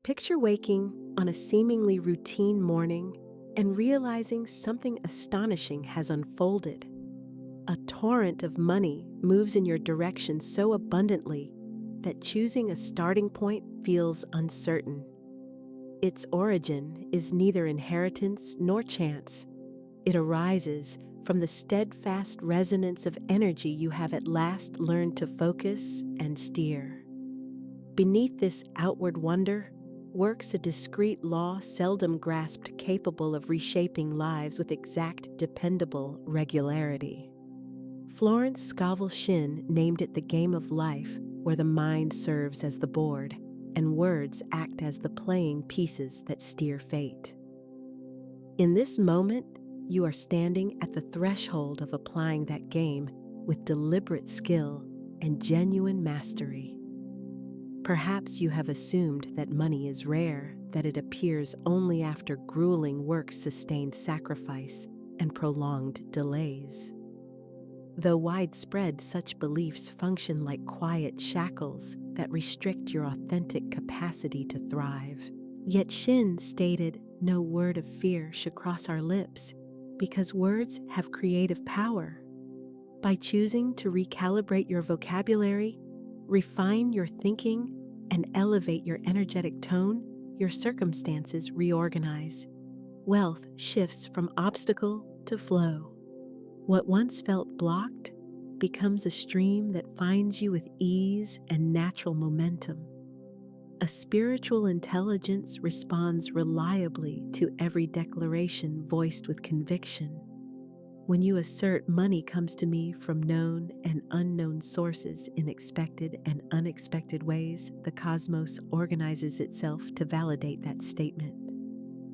Picture waking on a seemingly routine morning and realizing something astonishing has unfolded. A torrent of money moves in your direction so abundantly that choosing a starting point feels uncertain. Its origin is neither inheritance nor chance. It arises from the steadfast resonance of energy you have at last learned to focus and steer. Beneath this outward wonder works a discrete law seldom grasped, capable of reshaping lives with exact, dependable regularity. Florence Scovel Shinn named it the game of life, where the mind serves as the board and words act as the playing pieces that steer fate. In this moment, you are standing at the threshold of applying that game with deliberate skill and genuine mastery. Perhaps you have assumed that money is rare, that it appears only after grueling work, sustained sacrifice, and prolonged delays. Though widespread, such beliefs function like quiet shackles that restrict your authentic capacity to thrive. Yet Shinn stated, no word of fear should cross our lips, because words have creative power. By choosing to recalibrate your vocabulary, refine your thinking, and elevate your energetic tone, your circumstances reorganize. Wealth shifts from obstacle to flow. What once felt blocked becomes a stream that finds you with ease and natural momentum. A spiritual intelligence responds reliably to every declaration voiced with conviction. When you assert, money comes to me from known and unknown sources in expected and unexpected ways, the cosmos organizes itself to validate that statement.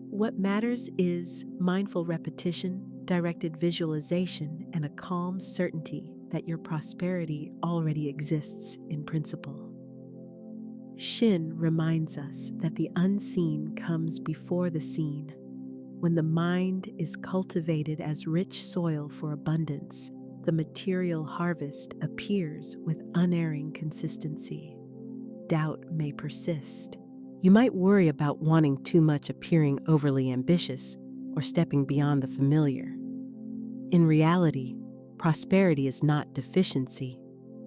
What matters is mindful repetition, directed visualization, and a calm certainty that your prosperity already exists in principle. Shinn reminds us that the unseen comes before the seen. When the mind is cultivated as rich soil for abundance, the material harvest appears with unerring consistency. Doubt may persist. You might worry about wanting too much, appearing overly ambitious, or stepping beyond the familiar. In reality, prosperity is not deficiency,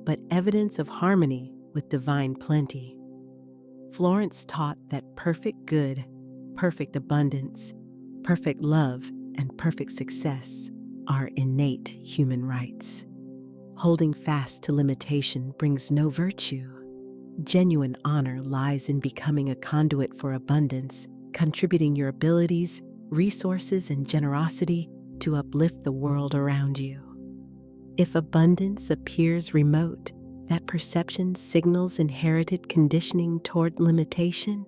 but evidence of harmony with divine plenty. Florence taught that perfect good, perfect abundance, perfect love, and perfect success are innate human rights. Holding fast to limitation brings no virtue. Genuine honor lies in becoming a conduit for abundance, contributing your abilities, resources, and generosity to uplift the world around you. If abundance appears remote, that perception signals inherited conditioning toward limitation.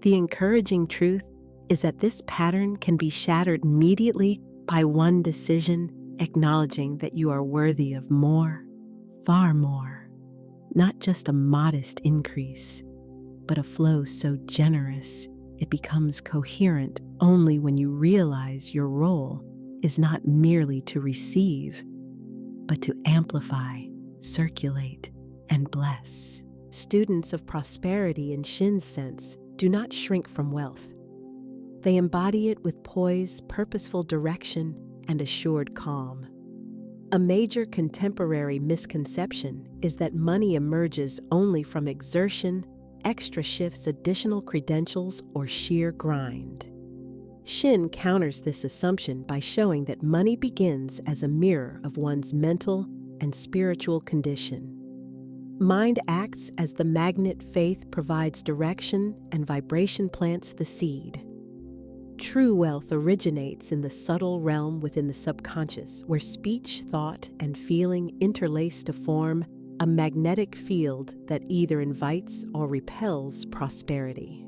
The encouraging truth is that this pattern can be shattered immediately by one decision, acknowledging that you are worthy of more, far more. Not just a modest increase, but a flow so generous it becomes coherent only when you realize your role is not merely to receive, but to amplify, circulate, and bless. Students of prosperity in Shinn's sense do not shrink from wealth. They embody it with poise, purposeful direction, and assured calm. A major contemporary misconception is that money emerges only from exertion, extra shifts, additional credentials, or sheer grind. Shinn counters this assumption by showing that money begins as a mirror of one's mental and spiritual condition. Mind acts as the magnet, faith provides direction, and vibration plants the seed. True wealth originates in the subtle realm within the subconscious, where speech, thought, and feeling interlace to form a magnetic field that either invites or repels prosperity.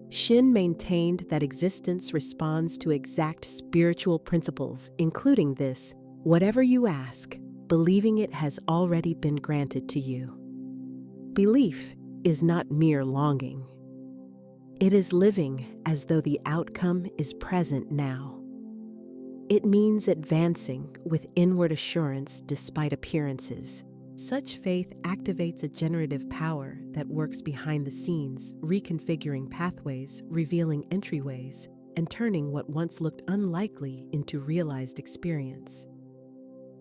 Shinn maintained that existence responds to exact spiritual principles, including this: whatever you ask, believing it has already been granted to you. Belief is not mere longing. It is living as though the outcome is present now. It means advancing with inward assurance despite appearances, Such faith activates a generative power that works behind the scenes, reconfiguring pathways, revealing entryways, and turning what once looked unlikely into realized experience.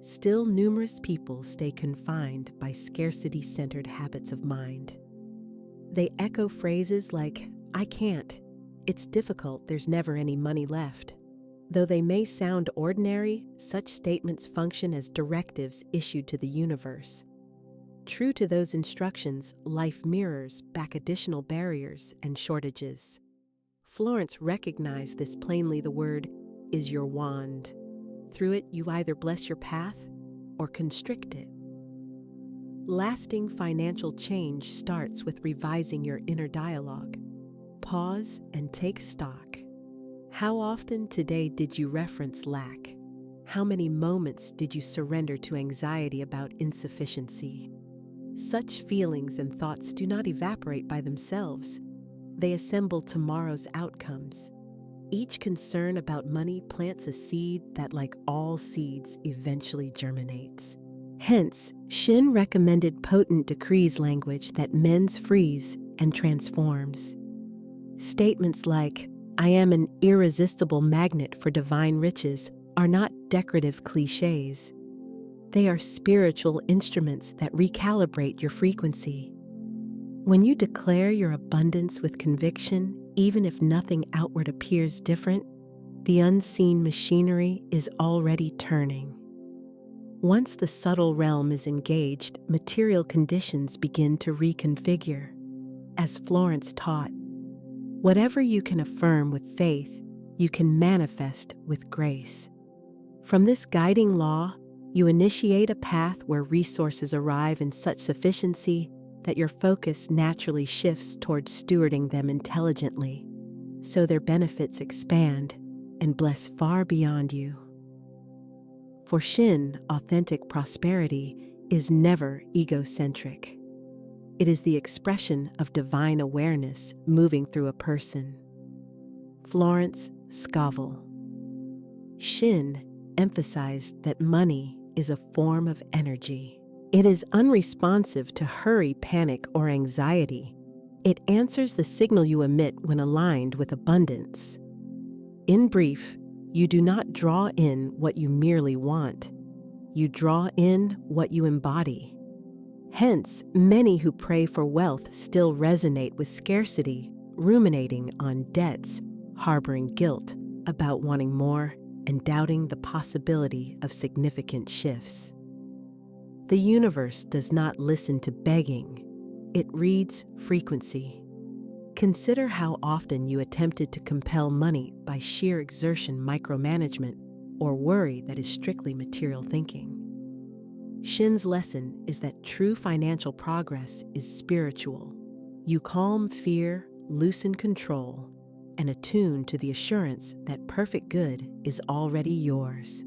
Still, numerous people stay confined by scarcity-centered habits of mind. They echo phrases like, "I can't," "It's difficult, there's never any money left." Though they may sound ordinary, such statements function as directives issued to the universe. True to those instructions, life mirrors back additional barriers and shortages. Florence recognized this plainly. The word is your wand. Through it, you either bless your path or constrict it. Lasting financial change starts with revising your inner dialogue. Pause and take stock. How often today did you reference lack? How many moments did you surrender to anxiety about insufficiency? Such feelings and thoughts do not evaporate by themselves. They assemble tomorrow's outcomes. Each concern about money plants a seed that, like all seeds, eventually germinates. Hence, Shinn recommended potent decrees language that mends, frees, and transforms. Statements like, "I am an irresistible magnet for divine riches," are not decorative cliches. They are spiritual instruments that recalibrate your frequency. When you declare your abundance with conviction, even if nothing outward appears different, the unseen machinery is already turning. Once the subtle realm is engaged, material conditions begin to reconfigure. As Florence taught, whatever you can affirm with faith, you can manifest with grace. From this guiding law, you initiate a path where resources arrive in such sufficiency that your focus naturally shifts towards stewarding them intelligently, so their benefits expand and bless far beyond you. For Shinn, authentic prosperity is never egocentric. It is the expression of divine awareness moving through a person. Florence Scovel Shinn emphasized that money is a form of energy. It is unresponsive to hurry, panic, or anxiety. It answers the signal you emit when aligned with abundance. In brief, you do not draw in what you merely want. You draw in what you embody. Hence, many who pray for wealth still resonate with scarcity, ruminating on debts, harboring guilt about wanting more, and doubting the possibility of significant shifts. The universe does not listen to begging. It reads frequency. Consider how often you attempted to compel money by sheer exertion, micromanagement, or worry that is strictly material thinking. Shinn's lesson is that true financial progress is spiritual. You calm fear, loosen control, and attune to the assurance that perfect good is already yours.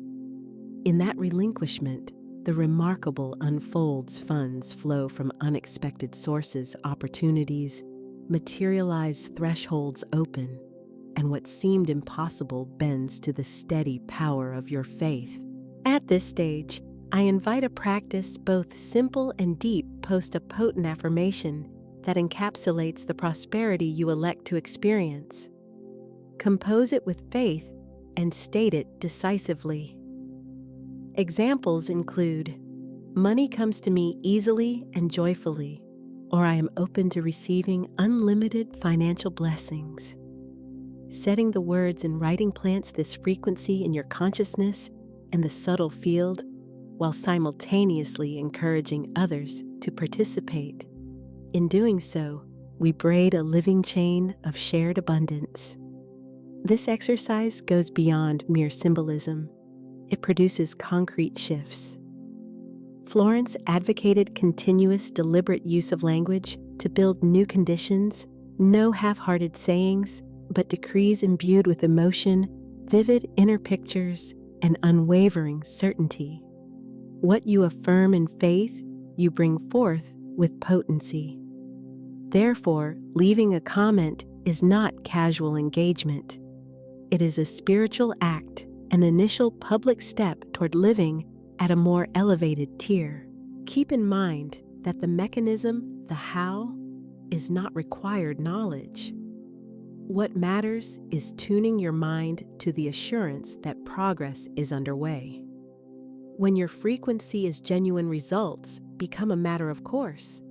In that relinquishment, the remarkable unfolds. Funds flow from unexpected sources, opportunities materialize, thresholds open, and what seemed impossible bends to the steady power of your faith. At this stage, I invite a practice both simple and deep. Post a potent affirmation that encapsulates the prosperity you elect to experience. Compose it with faith and state it decisively. Examples include, "Money comes to me easily and joyfully," or "I am open to receiving unlimited financial blessings." Setting the words in writing plants this frequency in your consciousness and the subtle field, while simultaneously encouraging others to participate. In doing so, we braid a living chain of shared abundance. This exercise goes beyond mere symbolism. It produces concrete shifts. Florence advocated continuous, deliberate use of language to build new conditions, no half-hearted sayings, but decrees imbued with emotion, vivid inner pictures, and unwavering certainty. What you affirm in faith, you bring forth with potency. Therefore, leaving a comment is not casual engagement. It is a spiritual act, an initial public step toward living at a more elevated tier. Keep in mind that the mechanism, the how, is not required knowledge. What matters is tuning your mind to the assurance that progress is underway. When your frequency is genuine, results become a matter of course.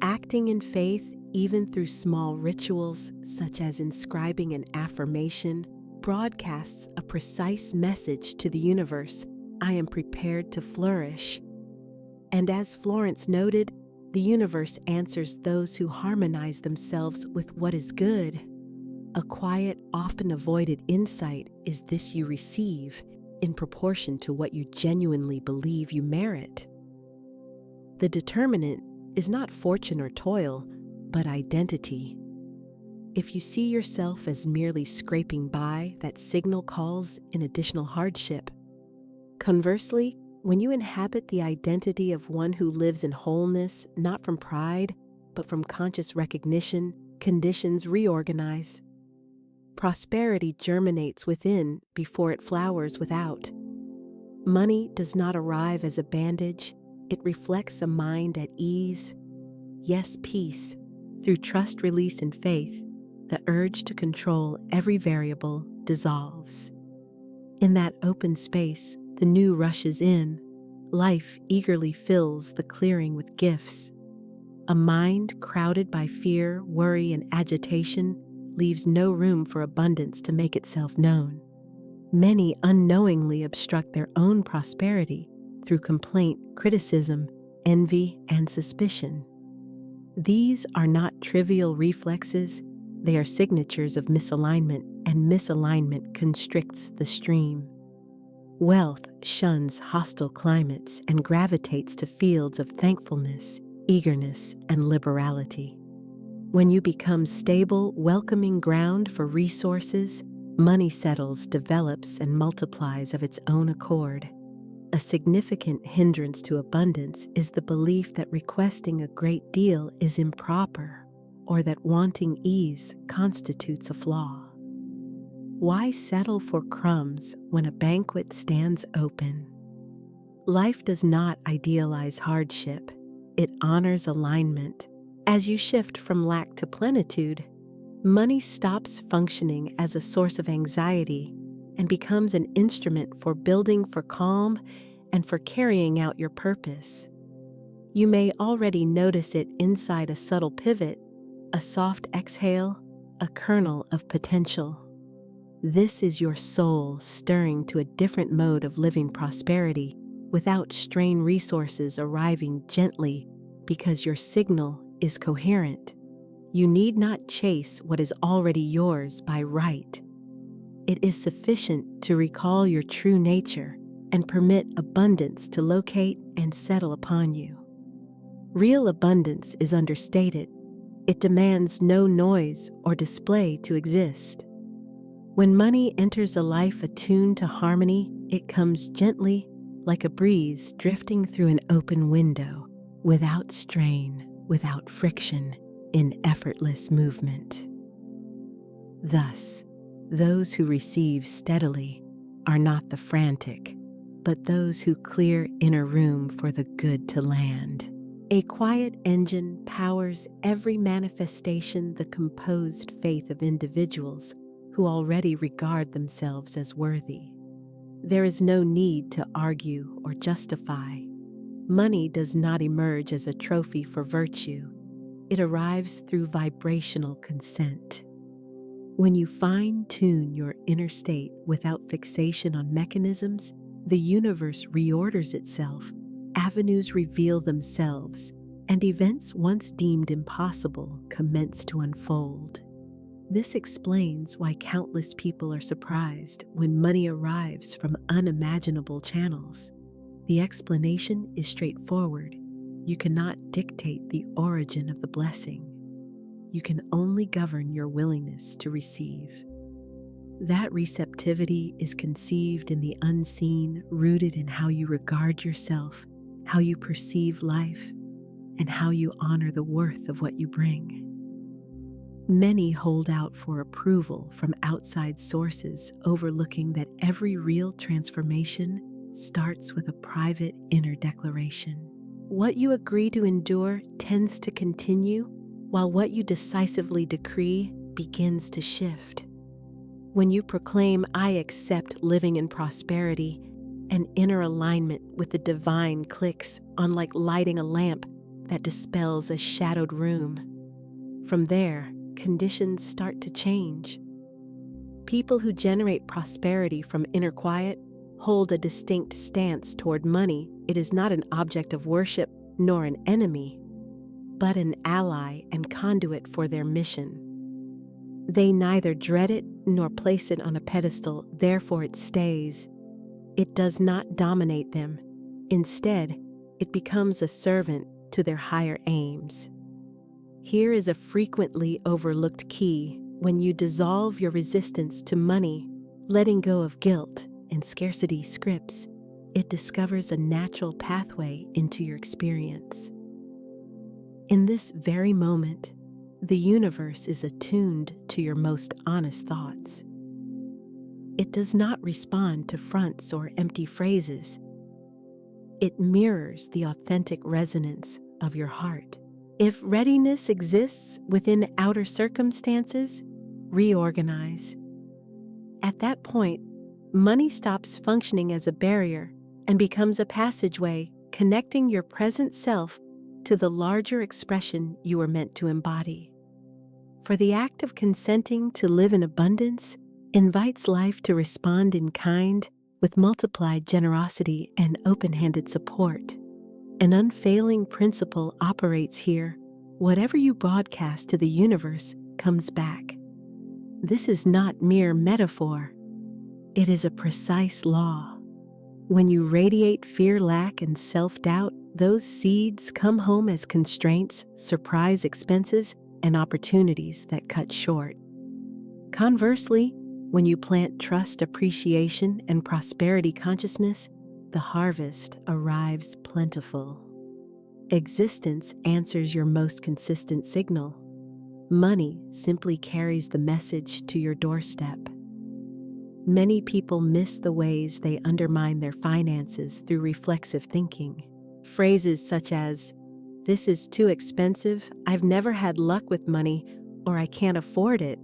Acting in faith, even through small rituals such as inscribing an affirmation, broadcasts a precise message to the universe: I am prepared to flourish. And as Florence noted, the universe answers those who harmonize themselves with what is good. A quiet, often avoided insight is this: you receive in proportion to what you genuinely believe you merit. The determinant is not fortune or toil, but identity. If you see yourself as merely scraping by, that signal calls in additional hardship. Conversely, when you inhabit the identity of one who lives in wholeness, not from pride, but from conscious recognition, conditions reorganize. Prosperity germinates within before it flowers without. Money does not arrive as a bandage. It reflects a mind at ease. Yes, peace. Through trust, release, and faith, the urge to control every variable dissolves. In that open space, the new rushes in. Life eagerly fills the clearing with gifts. A mind crowded by fear, worry, and agitation leaves no room for abundance to make itself known. Many unknowingly obstruct their own prosperity through complaint, criticism, envy, and suspicion. These are not trivial reflexes, they are signatures of misalignment, and misalignment constricts the stream. Wealth shuns hostile climates and gravitates to fields of thankfulness, eagerness, and liberality. When you become stable, welcoming ground for resources, money settles, develops, and multiplies of its own accord. A significant hindrance to abundance is the belief that requesting a great deal is improper, or that wanting ease constitutes a flaw. Why settle for crumbs when a banquet stands open? Life does not idealize hardship. It honors alignment. As you shift from lack to plenitude, money stops functioning as a source of anxiety and becomes an instrument for building, for calm, and for carrying out your purpose. You may already notice it inside: a subtle pivot, a soft exhale, a kernel of potential. This is your soul stirring to a different mode of living prosperity without strained resources arriving gently because your signal is coherent. You need not chase what is already yours by right. It is sufficient to recall your true nature and permit abundance to locate and settle upon you. Real abundance is understated. It demands no noise or display to exist. When money enters a life attuned to harmony, it comes gently, like a breeze drifting through an open window, without strain, without friction, in effortless movement. Thus, those who receive steadily are not the frantic, but those who clear inner room for the good to land. A quiet engine powers every manifestation, the composed faith of individuals who already regard themselves as worthy. There is no need to argue or justify. Money does not emerge as a trophy for virtue. It arrives through vibrational consent. When you fine-tune your inner state without fixation on mechanisms, the universe reorders itself, avenues reveal themselves, and events once deemed impossible commence to unfold. This explains why countless people are surprised when money arrives from unimaginable channels. The explanation is straightforward. You cannot dictate the origin of the blessing. You can only govern your willingness to receive. That receptivity is conceived in the unseen, rooted in how you regard yourself, how you perceive life, and how you honor the worth of what you bring. Many hold out for approval from outside sources, overlooking that every real transformation starts with a private inner declaration. What you agree to endure tends to continue, while what you decisively decree begins to shift. When you proclaim, "I accept living in prosperity," an inner alignment with the divine clicks on like lighting a lamp that dispels a shadowed room. From there, conditions start to change. People who generate prosperity from inner quiet hold a distinct stance toward money. It is not an object of worship nor an enemy, but an ally and conduit for their mission. They neither dread it nor place it on a pedestal, therefore it stays. It does not dominate them. Instead, it becomes a servant to their higher aims. Here is a frequently overlooked key. When you dissolve your resistance to money, letting go of guilt and scarcity scripts, it discovers a natural pathway into your experience. In this very moment, the universe is attuned to your most honest thoughts. It does not respond to fronts or empty phrases. It mirrors the authentic resonance of your heart. If readiness exists within outer circumstances, reorganize. At that point, money stops functioning as a barrier and becomes a passageway connecting your present self to the larger expression you were meant to embody. For the act of consenting to live in abundance invites life to respond in kind with multiplied generosity and open-handed support. An unfailing principle operates here. Whatever you broadcast to the universe comes back. This is not mere metaphor. It is a precise law. When you radiate fear, lack, and self-doubt, those seeds come home as constraints, surprise expenses, and opportunities that cut short. Conversely, when you plant trust, appreciation, and prosperity consciousness, the harvest arrives plentiful. Existence answers your most consistent signal. Money simply carries the message to your doorstep. Many people miss the ways they undermine their finances through reflexive thinking. Phrases such as, "This is too expensive," "I've never had luck with money," or "I can't afford it,"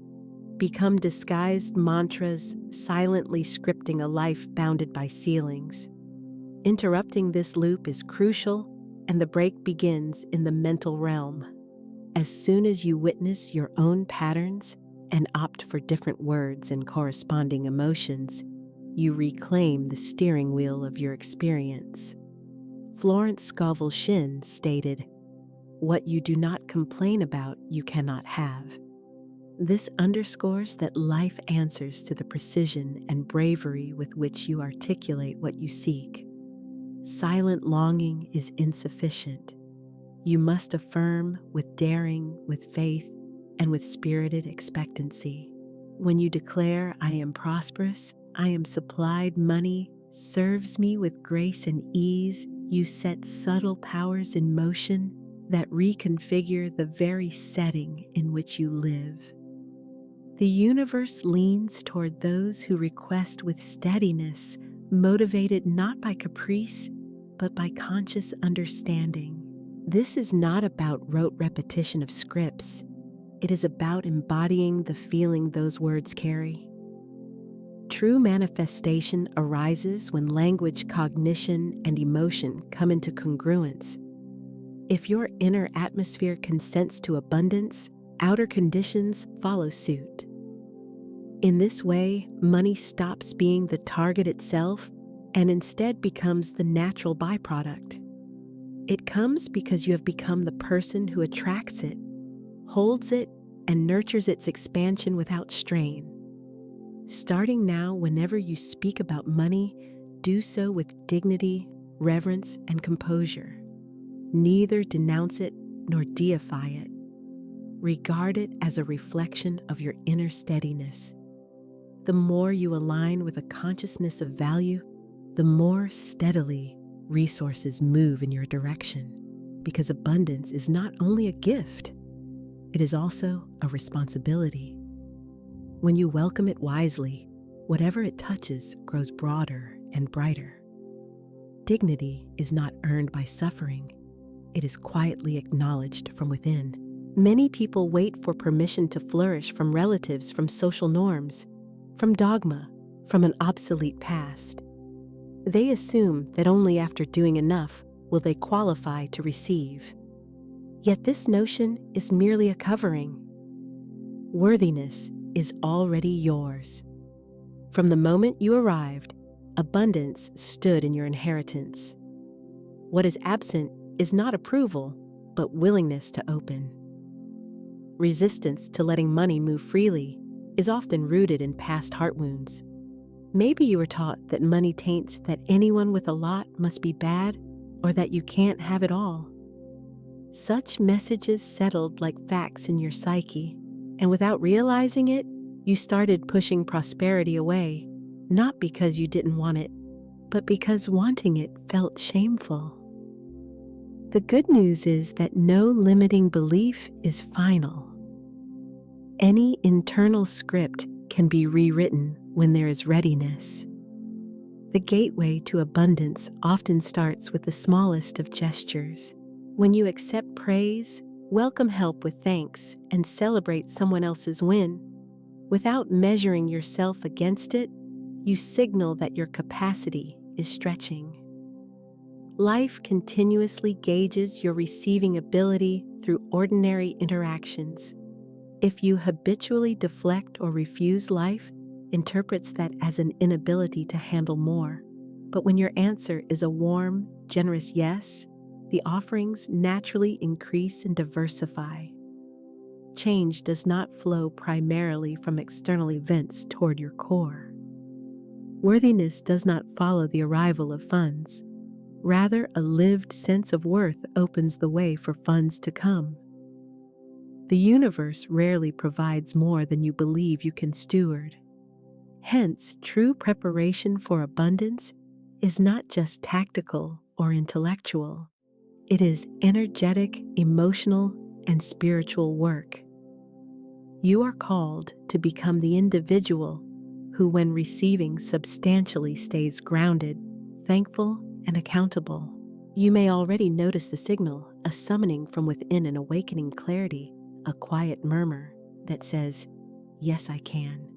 become disguised mantras, silently scripting a life bounded by ceilings. Interrupting this loop is crucial, and the break begins in the mental realm. As soon as you witness your own patterns and opt for different words and corresponding emotions, you reclaim the steering wheel of your experience. Florence Scovel Shinn stated, "What you do not complain about, you cannot have." This underscores that life answers to the precision and bravery with which you articulate what you seek. Silent longing is insufficient. You must affirm with daring, with faith, and with spirited expectancy. When you declare, "I am prosperous, I am supplied, money serves me with grace and ease," you set subtle powers in motion that reconfigure the very setting in which you live. The universe leans toward those who request with steadiness, motivated not by caprice, but by conscious understanding. This is not about rote repetition of scripts. It is about embodying the feeling those words carry. True manifestation arises when language, cognition, and emotion come into congruence. If your inner atmosphere consents to abundance, outer conditions follow suit. In this way, money stops being the target itself and instead becomes the natural byproduct. It comes because you have become the person who attracts it, holds it, and nurtures its expansion without strain. Starting now, whenever you speak about money, do so with dignity, reverence, and composure. Neither denounce it nor deify it. Regard it as a reflection of your inner steadiness. The more you align with a consciousness of value, the more steadily resources move in your direction, because abundance is not only a gift, it is also a responsibility. When you welcome it wisely, whatever it touches grows broader and brighter. Dignity is not earned by suffering, it is quietly acknowledged from within. Many people wait for permission to flourish from relatives, from social norms, from dogma, from an obsolete past. They assume that only after doing enough will they qualify to receive. Yet this notion is merely a covering. Worthiness is already yours. From the moment you arrived, abundance stood in your inheritance. What is absent is not approval, but willingness to open. Resistance to letting money move freely is often rooted in past heart wounds. Maybe you were taught that money taints, that anyone with a lot must be bad, or that you can't have it all. Such messages settled like facts in your psyche, and without realizing it, you started pushing prosperity away, not because you didn't want it, but because wanting it felt shameful. The good news is that no limiting belief is final. Any internal script can be rewritten when there is readiness. The gateway to abundance often starts with the smallest of gestures. When you accept praise, welcome help with thanks, and celebrate someone else's win, without measuring yourself against it, you signal that your capacity is stretching. Life continuously gauges your receiving ability through ordinary interactions. If you habitually deflect or refuse, life interprets that as an inability to handle more. But when your answer is a warm, generous yes, the offerings naturally increase and diversify. Change does not flow primarily from external events toward your core. Worthiness does not follow the arrival of funds. Rather, a lived sense of worth opens the way for funds to come. The universe rarely provides more than you believe you can steward. Hence, true preparation for abundance is not just tactical or intellectual. It is energetic, emotional, and spiritual work. You are called to become the individual who, when receiving, substantially stays grounded, thankful, and accountable. You may already notice the signal, a summoning from within, an awakening clarity, a quiet murmur that says, "Yes, I can.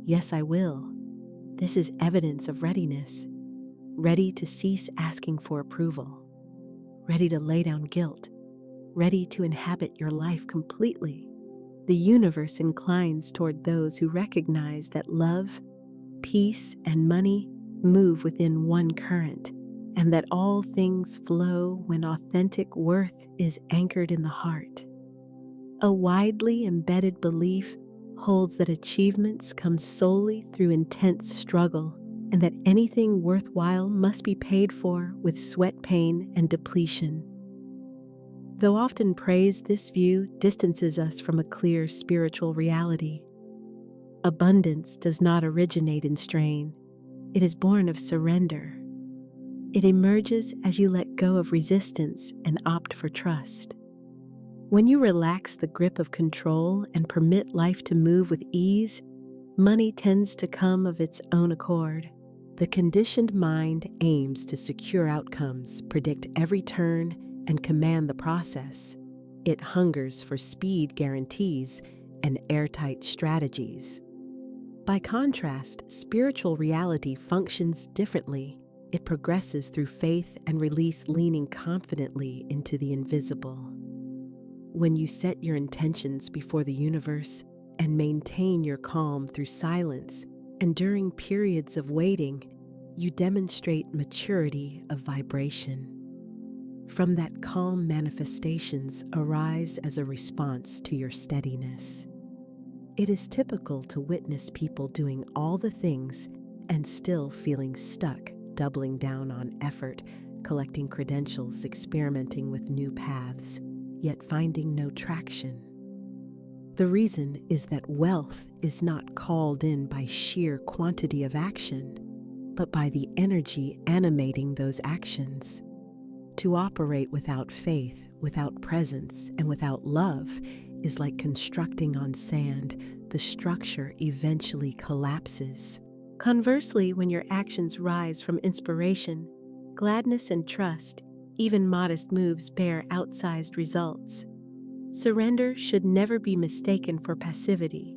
Yes, I will." This is evidence of readiness, ready to cease asking for approval, ready to lay down guilt, ready to inhabit your life completely. The universe inclines toward those who recognize that love, peace, and money move within one current, and that all things flow when authentic worth is anchored in the heart. A widely embedded belief holds that achievements come solely through intense struggle, and that anything worthwhile must be paid for with sweat, pain, and depletion. Though often praised, this view distances us from a clear spiritual reality. Abundance does not originate in strain. It is born of surrender. It emerges as you let go of resistance and opt for trust. When you relax the grip of control and permit life to move with ease, money tends to come of its own accord. The conditioned mind aims to secure outcomes, predict every turn, and command the process. It hungers for speed guarantees and airtight strategies. By contrast, spiritual reality functions differently. It progresses through faith and release, leaning confidently into the invisible. When you set your intentions before the universe and maintain your calm through silence, and during periods of waiting, you demonstrate maturity of vibration. From that calm, manifestations arise as a response to your steadiness. It is typical to witness people doing all the things and still feeling stuck, doubling down on effort, collecting credentials, experimenting with new paths, yet finding no traction. The reason is that wealth is not called in by sheer quantity of action, but by the energy animating those actions. To operate without faith, without presence, and without love is like constructing on sand. The structure eventually collapses. Conversely, when your actions rise from inspiration, gladness, and trust, Even modest moves bear outsized results. Surrender should never be mistaken for passivity.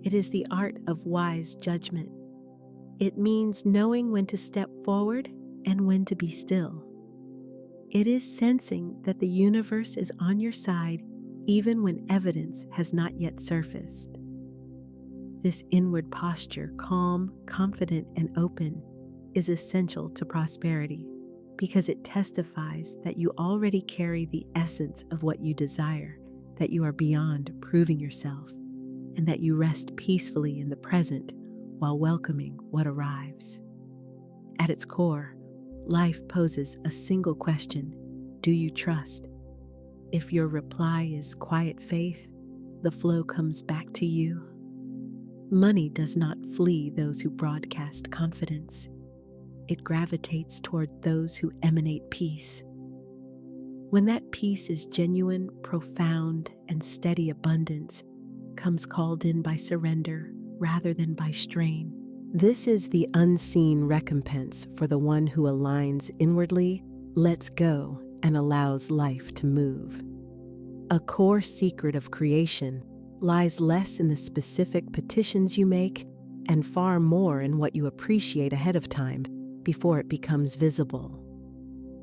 It is the art of wise judgment. It means knowing when to step forward and when to be still. It is sensing that the universe is on your side even when evidence has not yet surfaced. This inward posture, calm, confident, and open, is essential to prosperity because it testifies that you already carry the essence of what you desire, that you are beyond proving yourself, and that you rest peacefully in the present while welcoming what arrives. At its core, life poses a single question: do you trust? If your reply is quiet faith, the flow comes back to you. Money does not flee those who broadcast confidence. It gravitates toward those who emanate peace. When that peace is genuine, profound, and steady, abundance comes called in by surrender rather than by strain. This is the unseen recompense for the one who aligns inwardly, lets go, and allows life to move. A core secret of creation lies less in the specific petitions you make and far more in what you appreciate ahead of time before it becomes visible.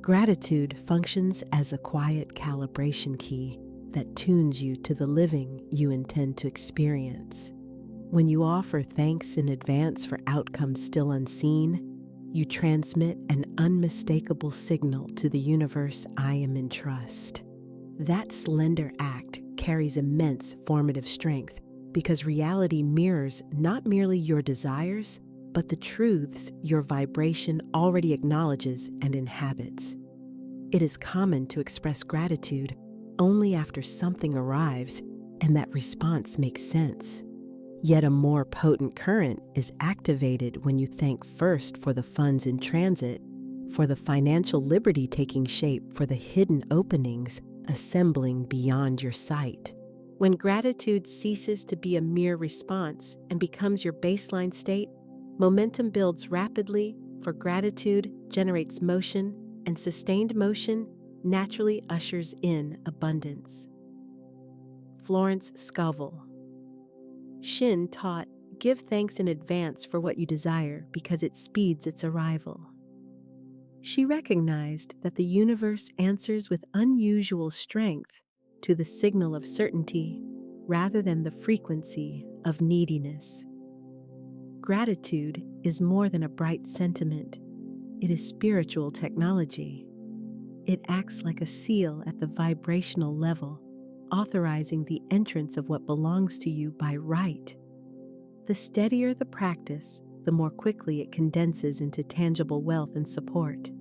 Gratitude functions as a quiet calibration key that tunes you to the living you intend to experience. When you offer thanks in advance for outcomes still unseen, you transmit an unmistakable signal to the universe: I am in trust. That slender act carries immense formative strength because reality mirrors not merely your desires, but the truths your vibration already acknowledges and inhabits. It is common to express gratitude only after something arrives and that response makes sense. Yet a more potent current is activated when you thank first for the funds in transit, for the financial liberty taking shape, for the hidden openings assembling beyond your sight. When gratitude ceases to be a mere response and becomes your baseline state, momentum builds rapidly, for gratitude generates motion, and sustained motion naturally ushers in abundance. Florence Scovel Shinn taught, give thanks in advance for what you desire because it speeds its arrival. She recognized that the universe answers with unusual strength to the signal of certainty rather than the frequency of neediness. Gratitude is more than a bright sentiment. It is spiritual technology. It acts like a seal at the vibrational level, authorizing the entrance of what belongs to you by right. The steadier the practice, the more quickly it condenses into tangible wealth and support.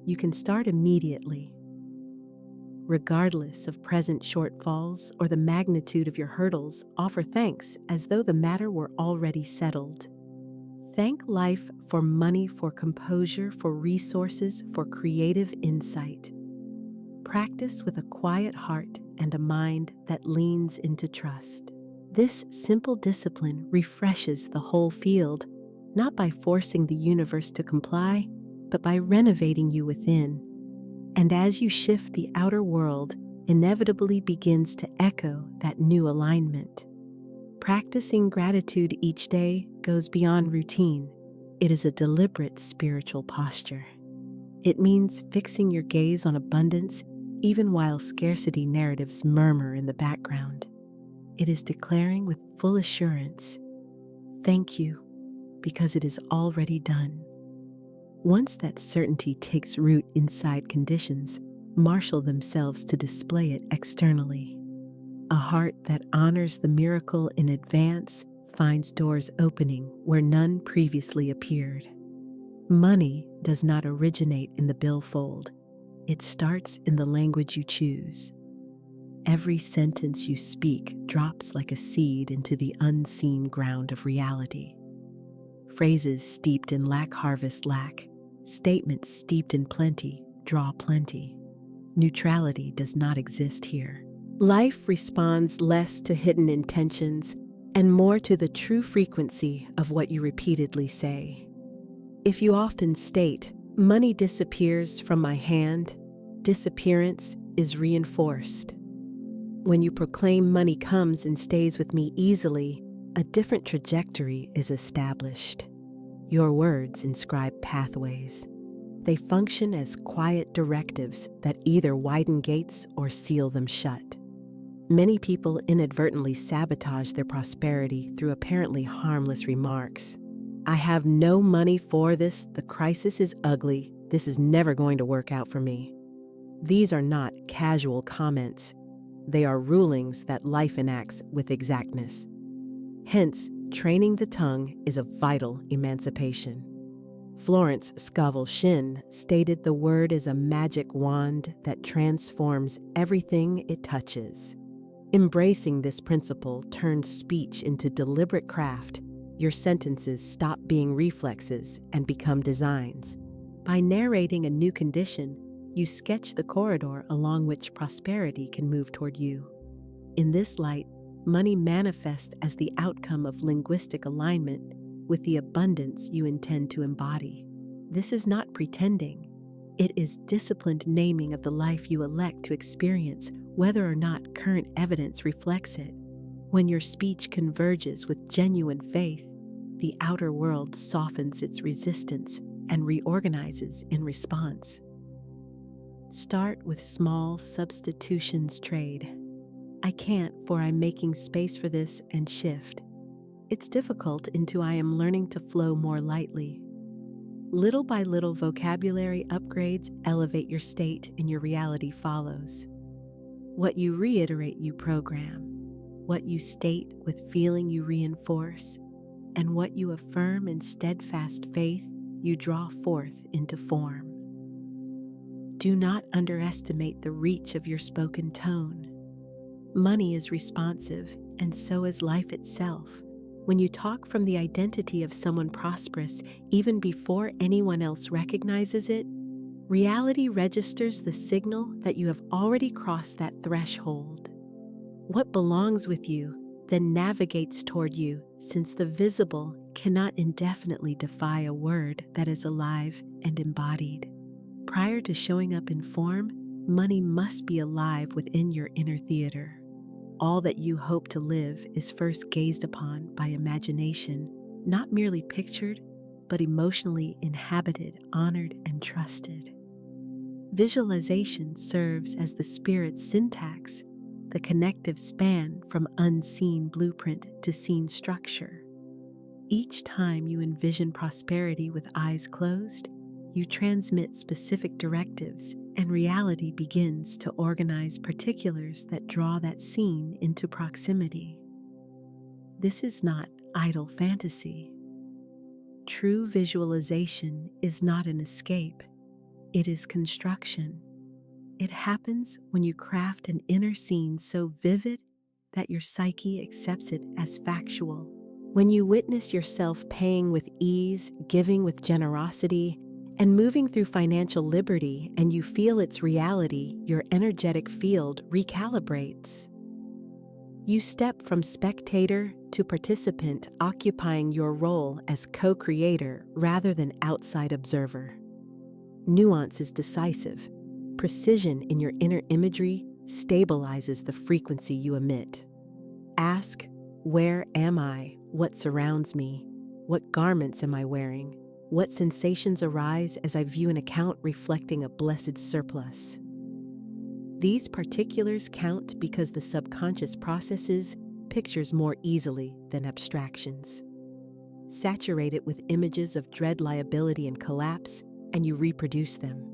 You can start immediately. Regardless of present shortfalls or the magnitude of your hurdles, offer thanks as though the matter were already settled. Thank life for money, for composure, for resources, for creative insight. Practice with a quiet heart and a mind that leans into trust. This simple discipline refreshes the whole field, not by forcing the universe to comply, but by renovating you within. And as you shift, the outer world inevitably begins to echo that new alignment. Practicing gratitude each day goes beyond routine. It is a deliberate spiritual posture. It means fixing your gaze on abundance even while scarcity narratives murmur in the background. It is declaring with full assurance, thank you, because it is already done. Once that certainty takes root inside, conditions marshal themselves to display it externally. A heart that honors the miracle in advance finds doors opening where none previously appeared. Money does not originate in the billfold. It starts in the language you choose. Every sentence you speak drops like a seed into the unseen ground of reality. Phrases steeped in lack harvest lack. Statements steeped in plenty draw plenty. Neutrality does not exist here. Life responds less to hidden intentions and more to the true frequency of what you repeatedly say. If you often state, Money disappears from my hand. Disappearance is reinforced. When you proclaim money comes and stays with me easily, a different trajectory is established. Your words inscribe pathways. They function as quiet directives that either widen gates or seal them shut. Many people inadvertently sabotage their prosperity through apparently harmless remarks. I have no money for this, the crisis is ugly, this is never going to work out for me. These are not casual comments. They are rulings that life enacts with exactness. Hence, training the tongue is a vital emancipation. Florence Scovel Shinn stated the word is a magic wand that transforms everything it touches. Embracing this principle turns speech into deliberate craft. Your sentences stop being reflexes and become designs. By narrating a new condition, you sketch the corridor along which prosperity can move toward you. In this light, money manifests as the outcome of linguistic alignment with the abundance you intend to embody. This is not pretending. It is disciplined naming of the life you elect to experience, whether or not current evidence reflects it. When your speech converges with genuine faith, the outer world softens its resistance and reorganizes in response. Start with small substitutions trade. I can't, for I'm making space for this, and shift. It's difficult until I am learning to flow more lightly. Little by little vocabulary upgrades elevate your state and your reality follows. What you reiterate, you program. What you state with feeling, you reinforce. And what you affirm in steadfast faith, you draw forth into form. Do not underestimate the reach of your spoken tone. Money is responsive, and so is life itself. When you talk from the identity of someone prosperous, even before anyone else recognizes it, reality registers the signal that you have already crossed that threshold. What belongs with you then navigates toward you, since the visible cannot indefinitely defy a word that is alive and embodied. Prior to showing up in form, money must be alive within your inner theater. All that you hope to live is first gazed upon by imagination, not merely pictured, but emotionally inhabited, honored, and trusted. Visualization serves as the spirit's syntax, the connective span from unseen blueprint to seen structure. Each time you envision prosperity with eyes closed, you transmit specific directives, and reality begins to organize particulars that draw that scene into proximity. This is not idle fantasy. True visualization is not an escape, it is construction. It happens when you craft an inner scene so vivid that your psyche accepts it as factual. When you witness yourself paying with ease, giving with generosity, and moving through financial liberty, and you feel its reality, your energetic field recalibrates. You step from spectator to participant, occupying your role as co-creator rather than outside observer. Nuance is decisive. Precision in your inner imagery stabilizes the frequency you emit. Ask, where am I? What surrounds me? What garments am I wearing? What sensations arise as I view an account reflecting a blessed surplus? These particulars count because the subconscious processes pictures more easily than abstractions. Saturate it with images of dread, liability, and collapse, and you reproduce them.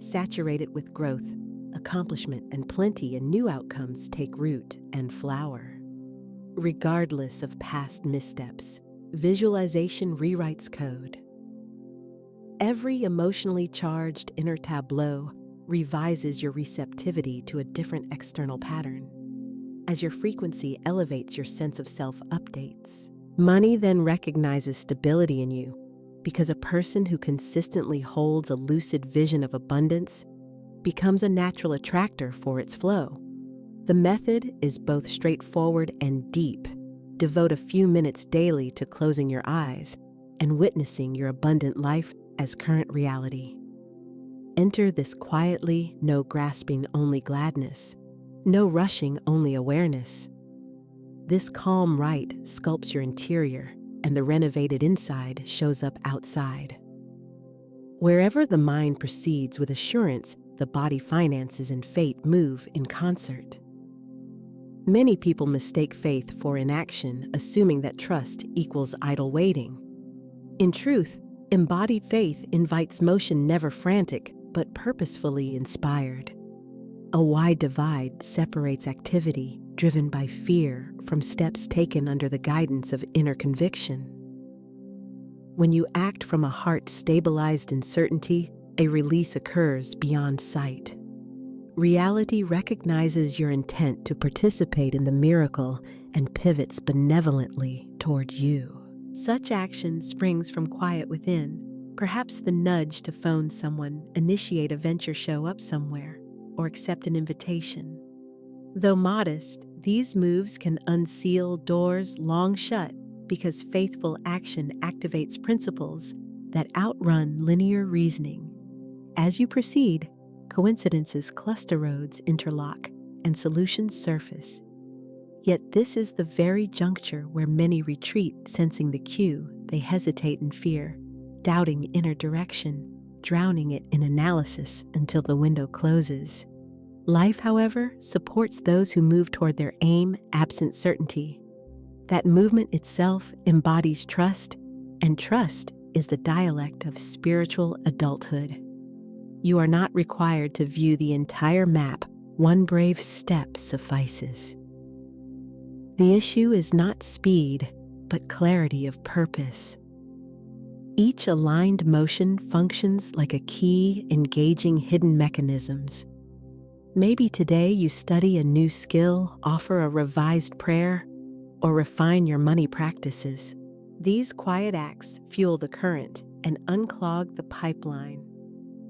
Saturate it with growth, accomplishment, and plenty, and new outcomes take root and flower. Regardless of past missteps, visualization rewrites code. Every emotionally charged inner tableau revises your receptivity to a different external pattern. As your frequency elevates, your sense of self updates. Money then recognizes stability in you, because a person who consistently holds a lucid vision of abundance becomes a natural attractor for its flow. The method is both straightforward and deep. Devote a few minutes daily to closing your eyes and witnessing your abundant life as current reality. Enter this quietly, no grasping, only gladness, no rushing, only awareness. This calm right sculpts your interior, and the renovated inside shows up outside. Wherever the mind proceeds with assurance, the body, finances, and fate move in concert. Many people mistake faith for inaction, assuming that trust equals idle waiting. In truth, embodied faith invites motion, never frantic, but purposefully inspired. A wide divide separates activity driven by fear from steps taken under the guidance of inner conviction. When you act from a heart stabilized in certainty, a release occurs beyond sight. Reality recognizes your intent to participate in the miracle and pivots benevolently toward you. Such action springs from quiet within, perhaps the nudge to phone someone, initiate a venture, show up somewhere, or accept an invitation. Though modest, these moves can unseal doors long shut because faithful action activates principles that outrun linear reasoning. As you proceed, coincidences cluster, roads interlock, and solutions surface. Yet this is the very juncture where many retreat, sensing the cue. They hesitate in fear, doubting inner direction, drowning it in analysis until the window closes. Life, however, supports those who move toward their aim absent certainty. That movement itself embodies trust, and trust is the dialect of spiritual adulthood. You are not required to view the entire map. One brave step suffices. The issue is not speed, but clarity of purpose. Each aligned motion functions like a key, engaging hidden mechanisms. Maybe today you study a new skill, offer a revised prayer, or refine your money practices. These quiet acts fuel the current and unclog the pipeline.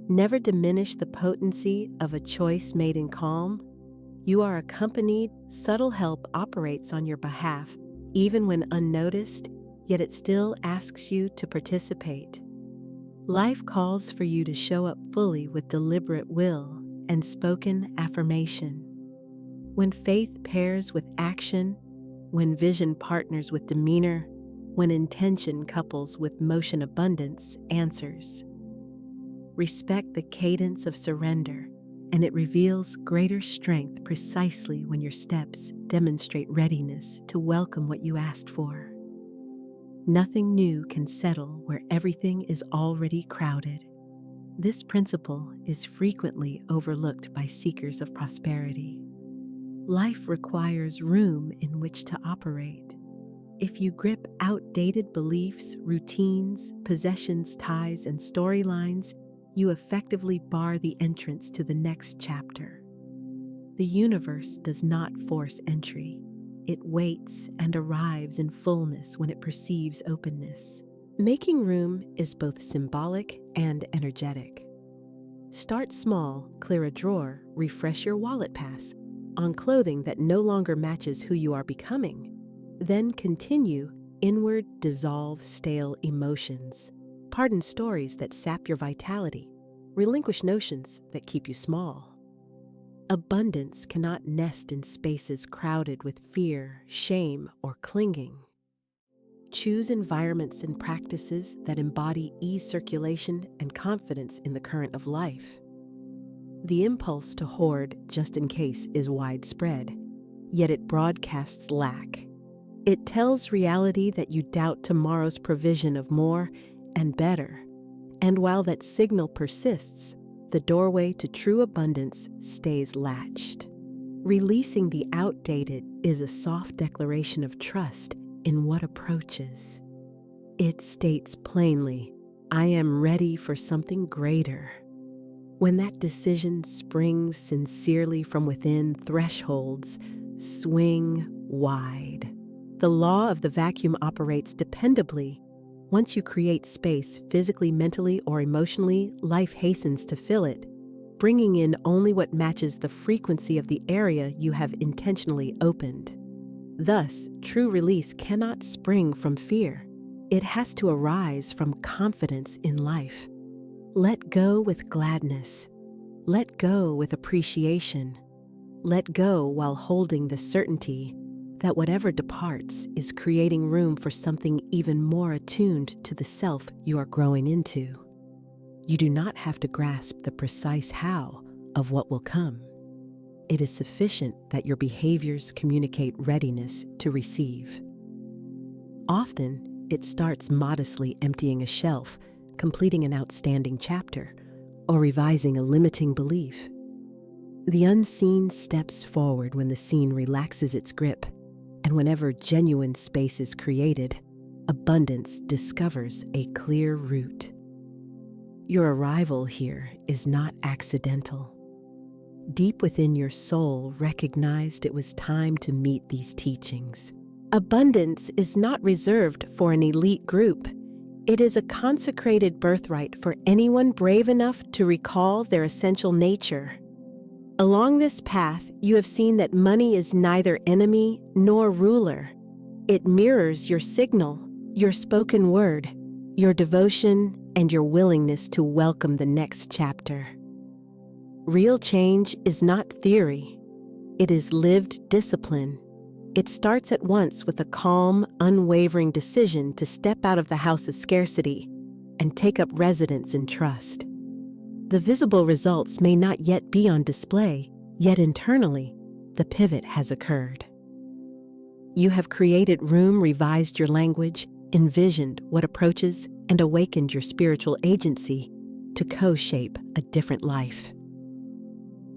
Never diminish the potency of a choice made in calm. You are accompanied, subtle help operates on your behalf, even when unnoticed, yet it still asks you to participate. Life calls for you to show up fully with deliberate will and spoken affirmation. When faith pairs with action, when vision partners with demeanor, when intention couples with motion, abundance answers. Respect the cadence of surrender, and it reveals greater strength precisely when your steps demonstrate readiness to welcome what you asked for. Nothing new can settle where everything is already crowded. This principle is frequently overlooked by seekers of prosperity. Life requires room in which to operate. If you grip outdated beliefs, routines, possessions, ties, and storylines, you effectively bar the entrance to the next chapter. The universe does not force entry. It waits and arrives in fullness when it perceives openness. Making room is both symbolic and energetic. Start small, clear a drawer, refresh your wallet pass on clothing that no longer matches who you are becoming. Then continue inward, dissolve stale emotions. Pardon stories that sap your vitality. Relinquish notions that keep you small. Abundance cannot nest in spaces crowded with fear, shame, or clinging. Choose environments and practices that embody ease, circulation, and confidence in the current of life. The impulse to hoard just in case is widespread, yet it broadcasts lack. It tells reality that you doubt tomorrow's provision of more and better. And while that signal persists, the doorway to true abundance stays latched. Releasing the outdated is a soft declaration of trust in what approaches. It states plainly, I am ready for something greater. When that decision springs sincerely from within, thresholds swing wide. The law of the vacuum operates dependably. Once you create space, physically, mentally, or emotionally, life hastens to fill it, bringing in only what matches the frequency of the area you have intentionally opened. Thus, true release cannot spring from fear. It has to arise from confidence in life. Let go with gladness. Let go with appreciation. Let go while holding the certainty that whatever departs is creating room for something even more attuned to the self you are growing into. You do not have to grasp the precise how of what will come. It is sufficient that your behaviors communicate readiness to receive. Often, it starts modestly emptying a shelf, completing an outstanding chapter, or revising a limiting belief. The unseen steps forward when the seen relaxes its grip, and whenever genuine space is created, abundance discovers a clear route. Your arrival here is not accidental. Deep within your soul recognized it was time to meet these teachings. Abundance is not reserved for an elite group. It is a consecrated birthright for anyone brave enough to recall their essential nature. Along this path, you have seen that money is neither enemy nor ruler. It mirrors your signal, your spoken word, your devotion, and your willingness to welcome the next chapter. Real change is not theory. It is lived discipline. It starts at once with a calm, unwavering decision to step out of the house of scarcity and take up residence in trust. The visible results may not yet be on display, yet internally, the pivot has occurred. You have created room, revised your language, envisioned what approaches, and awakened your spiritual agency to co-shape a different life.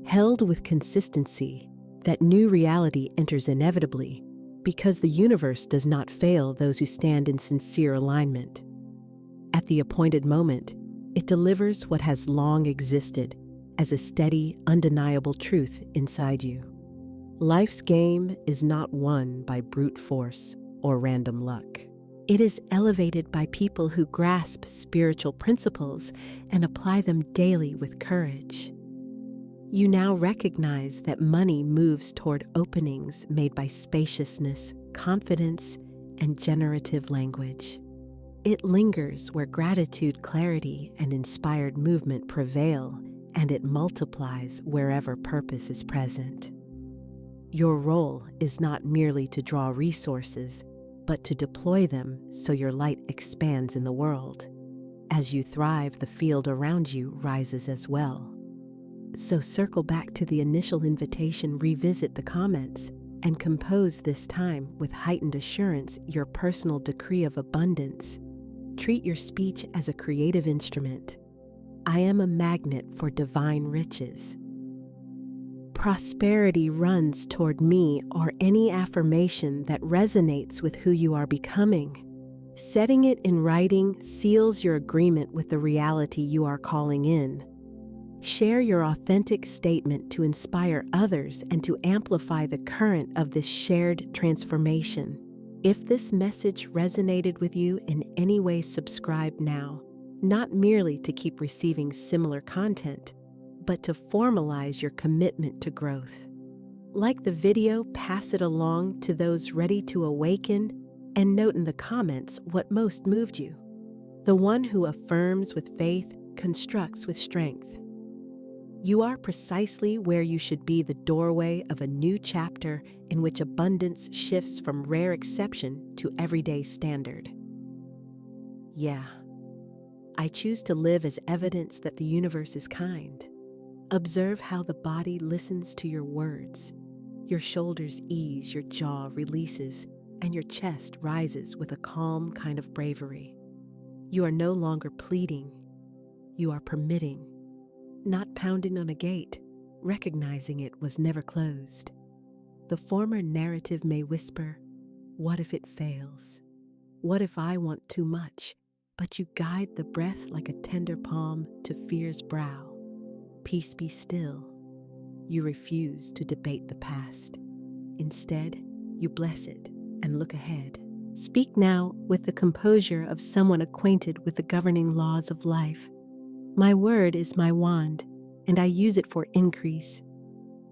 Held with consistency, that new reality enters inevitably because the universe does not fail those who stand in sincere alignment. At the appointed moment, it delivers what has long existed as a steady, undeniable truth inside you. Life's game is not won by brute force or random luck. It is elevated by people who grasp spiritual principles and apply them daily with courage. You now recognize that money moves toward openings made by spaciousness, confidence, and generative language. It lingers where gratitude, clarity, and inspired movement prevail, and it multiplies wherever purpose is present. Your role is not merely to draw resources, but to deploy them so your light expands in the world. As you thrive, the field around you rises as well. So circle back to the initial invitation, revisit the comments, and compose this time with heightened assurance your personal decree of abundance. Treat your speech as a creative instrument. I am a magnet for divine riches. Prosperity runs toward me, or any affirmation that resonates with who you are becoming. Setting it in writing seals your agreement with the reality you are calling in. Share your authentic statement to inspire others and to amplify the current of this shared transformation. If this message resonated with you in any way, subscribe now, not merely to keep receiving similar content, but to formalize your commitment to growth. Like the video, pass it along to those ready to awaken, and note in the comments what most moved you. The one who affirms with faith constructs with strength. You are precisely where you should be, the doorway of a new chapter in which abundance shifts from rare exception to everyday standard. Yeah, I choose to live as evidence that the universe is kind. Observe how the body listens to your words. Your shoulders ease, your jaw releases, and your chest rises with a calm kind of bravery. You are no longer pleading. You are permitting. Not pounding on a gate, recognizing it was never closed. The former narrative may whisper, what if it fails? What if I want too much? But you guide the breath like a tender palm to fear's brow. Peace be still. You refuse to debate the past. Instead, you bless it and look ahead. Speak now with the composure of someone acquainted with the governing laws of life. My word is my wand, and I use it for increase.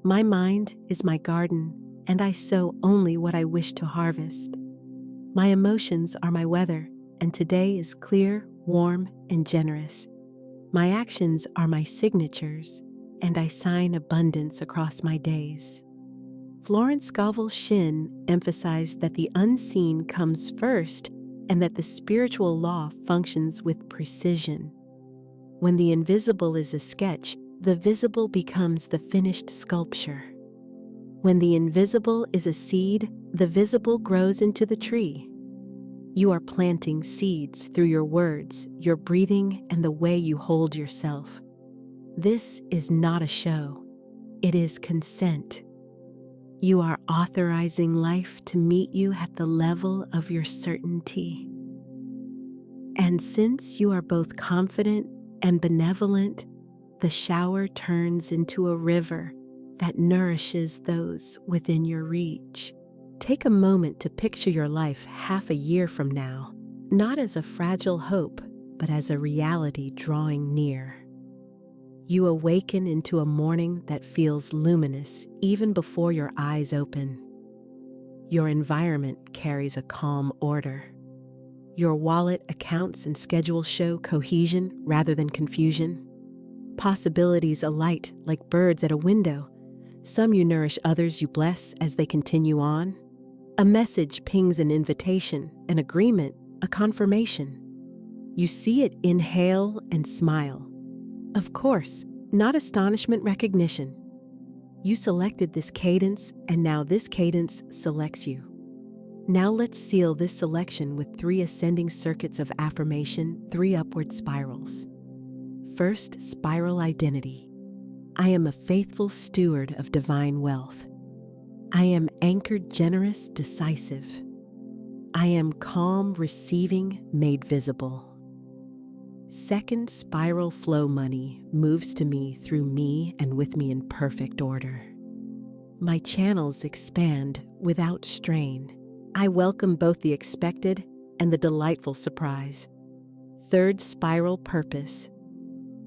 My mind is my garden, and I sow only what I wish to harvest. My emotions are my weather, and today is clear, warm, and generous. My actions are my signatures, and I sign abundance across my days. Florence Scovel Shinn emphasized that the unseen comes first and that the spiritual law functions with precision. When the invisible is a sketch, the visible becomes the finished sculpture. When the invisible is a seed, the visible grows into the tree. You are planting seeds through your words, your breathing, and the way you hold yourself. This is not a show. It is consent. You are authorizing life to meet you at the level of your certainty. And since you are both confident and benevolent, the shower turns into a river that nourishes those within your reach. Take a moment to picture your life half a year from now, not as a fragile hope, but as a reality drawing near. You awaken into a morning that feels luminous even before your eyes open. Your environment carries a calm order. Your wallet, accounts, and schedule show cohesion rather than confusion. Possibilities alight like birds at a window. Some you nourish, others you bless as they continue on. A message pings an invitation, an agreement, a confirmation. You see it, inhale, and smile. Of course, not astonishment, recognition. You selected this cadence, and now this cadence selects you. Now let's seal this selection with 3 ascending circuits of affirmation, 3 upward spirals. First, spiral identity. I am a faithful steward of divine wealth. I am anchored, generous, decisive. I am calm, receiving, made visible. Second, spiral flow money moves to me, through me, and with me in perfect order. My channels expand without strain. I welcome both the expected and the delightful surprise. Third, spiral purpose.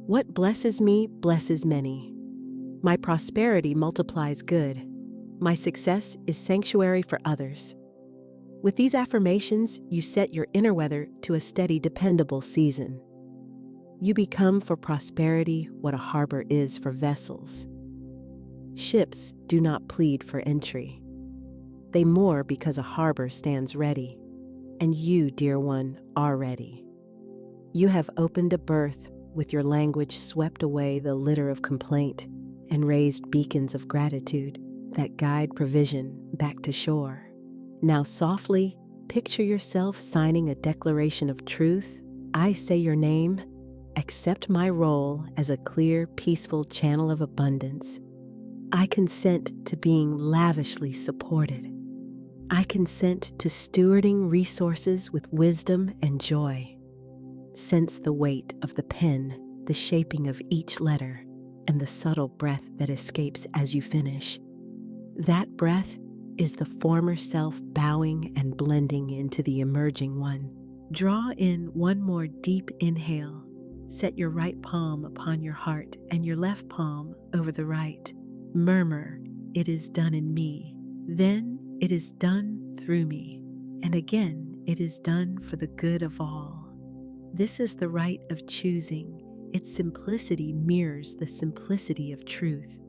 What blesses me blesses many. My prosperity multiplies good. My success is sanctuary for others. With these affirmations, you set your inner weather to a steady, dependable season. You become for prosperity what a harbor is for vessels. Ships do not plead for entry. They moor because a harbor stands ready. And you, dear one, are ready. You have opened a berth, with your language swept away the litter of complaint and raised beacons of gratitude that guide provision back to shore. Now softly, picture yourself signing a declaration of truth. I say your name. Accept my role as a clear, peaceful channel of abundance. I consent to being lavishly supported. I consent to stewarding resources with wisdom and joy. Sense the weight of the pen, the shaping of each letter, and the subtle breath that escapes as you finish. That breath is the former self bowing and blending into the emerging one. Draw in one more deep inhale. Set your right palm upon your heart and your left palm over the right. Murmur, it is done in me. Then it is done through me. And again, it is done for the good of all. This is the right of choosing. Its simplicity mirrors the simplicity of truth.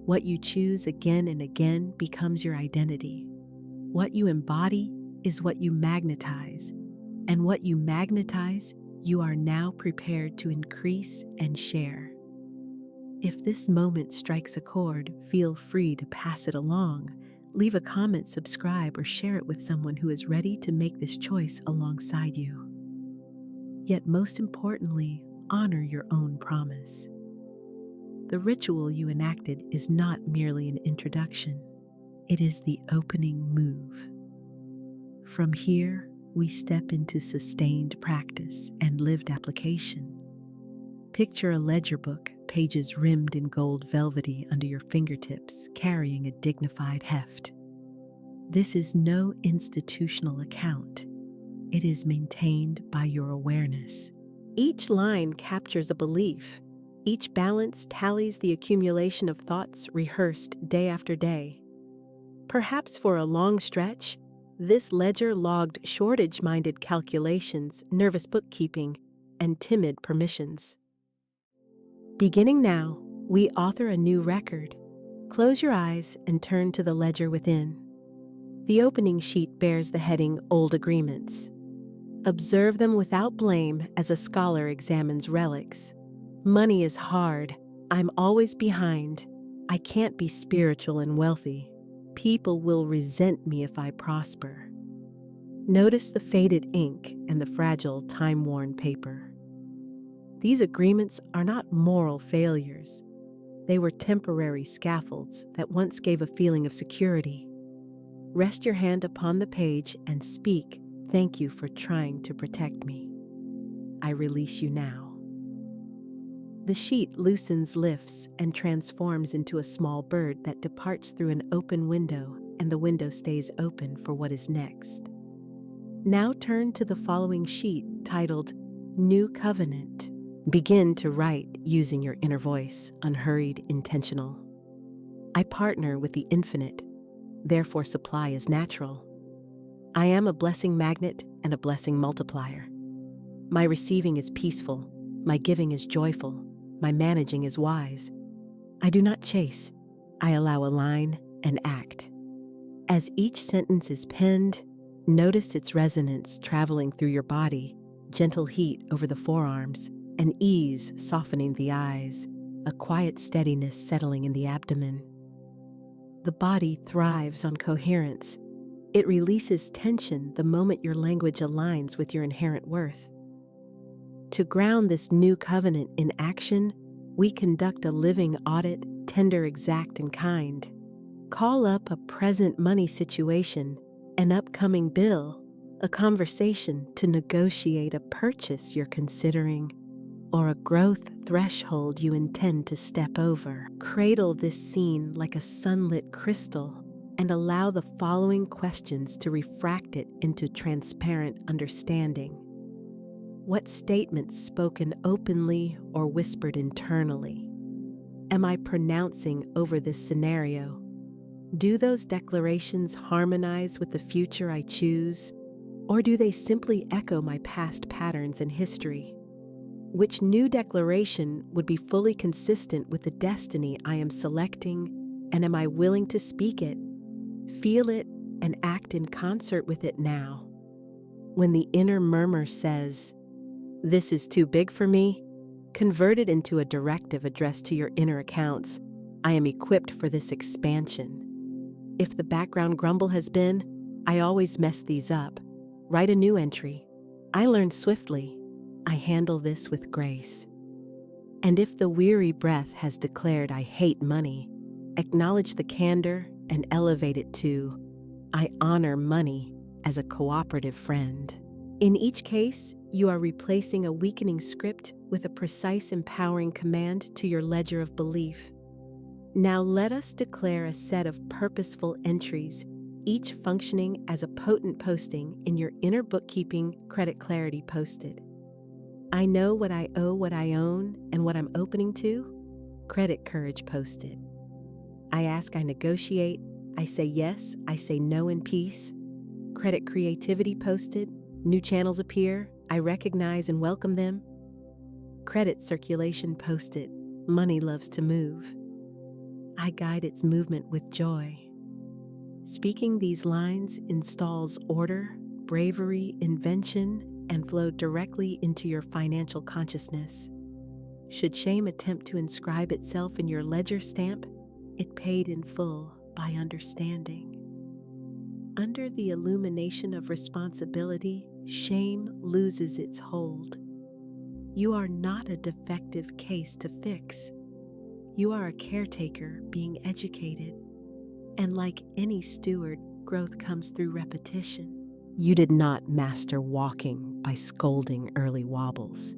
What you choose again and again becomes your identity. What you embody is what you magnetize. And what you magnetize, you are now prepared to increase and share. If this moment strikes a chord, feel free to pass it along. Leave a comment, subscribe, or share it with someone who is ready to make this choice alongside you. Yet most importantly, honor your own promise. The ritual you enacted is not merely an introduction. It is the opening move. From here, we step into sustained practice and lived application. Picture a ledger book, pages rimmed in gold velvety under your fingertips, carrying a dignified heft. This is no institutional account. It is maintained by your awareness. Each line captures a belief. Each balance tallies the accumulation of thoughts rehearsed day after day. Perhaps for a long stretch, this ledger logged shortage-minded calculations, nervous bookkeeping, and timid permissions. Beginning now, we author a new record. Close your eyes and turn to the ledger within. The opening sheet bears the heading Old Agreements. Observe them without blame as a scholar examines relics. Money is hard. I'm always behind. I can't be spiritual and wealthy. People will resent me if I prosper. Notice the faded ink and the fragile, time-worn paper. These agreements are not moral failures. They were temporary scaffolds that once gave a feeling of security. Rest your hand upon the page and speak, "Thank you for trying to protect me. I release you now." The sheet loosens, lifts, and transforms into a small bird that departs through an open window, and the window stays open for what is next. Now turn to the following sheet titled New Covenant. Begin to write using your inner voice, unhurried, intentional. I partner with the infinite, therefore supply is natural. I am a blessing magnet and a blessing multiplier. My receiving is peaceful, my giving is joyful, my managing is wise. I do not chase, I allow a line and act. As each sentence is penned, notice its resonance traveling through your body, gentle heat over the forearms, an ease softening the eyes, a quiet steadiness settling in the abdomen. The body thrives on coherence. It releases tension the moment your language aligns with your inherent worth. To ground this new covenant in action, we conduct a living audit, tender, exact, and kind. Call up a present money situation, an upcoming bill, a conversation to negotiate a purchase you're considering, or a growth threshold you intend to step over. Cradle this scene like a sunlit crystal and allow the following questions to refract it into transparent understanding. What statements spoken openly or whispered internally am I pronouncing over this scenario? Do those declarations harmonize with the future I choose, or do they simply echo my past patterns and history? Which new declaration would be fully consistent with the destiny I am selecting, and am I willing to speak it, feel it, and act in concert with it now? When the inner murmur says, "This is too big for me," convert it into a directive addressed to your inner accounts. I am equipped for this expansion. If the background grumble has been, "I always mess these up," write a new entry. I learned swiftly. I handle this with grace. And if the weary breath has declared, "I hate money," acknowledge the candor and elevate it to, "I honor money as a cooperative friend." In each case, you are replacing a weakening script with a precise, empowering command to your ledger of belief. Now let us declare a set of purposeful entries, each functioning as a potent posting in your inner bookkeeping credit clarity post-it. I know what I owe, what I own, and what I'm opening to. Credit courage post-it. I ask, I negotiate. I say yes, I say no in peace. Credit creativity post-it. New channels appear. I recognize and welcome them. Credit circulation post-it. Money loves to move. I guide its movement with joy. Speaking these lines installs order, bravery, invention, and flow directly into your financial consciousness. Should shame attempt to inscribe itself in your ledger stamp, it paid in full by understanding. Under the illumination of responsibility, shame loses its hold. You are not a defective case to fix. You are a caretaker being educated. And like any steward, growth comes through repetition. You did not master walking by scolding early wobbles.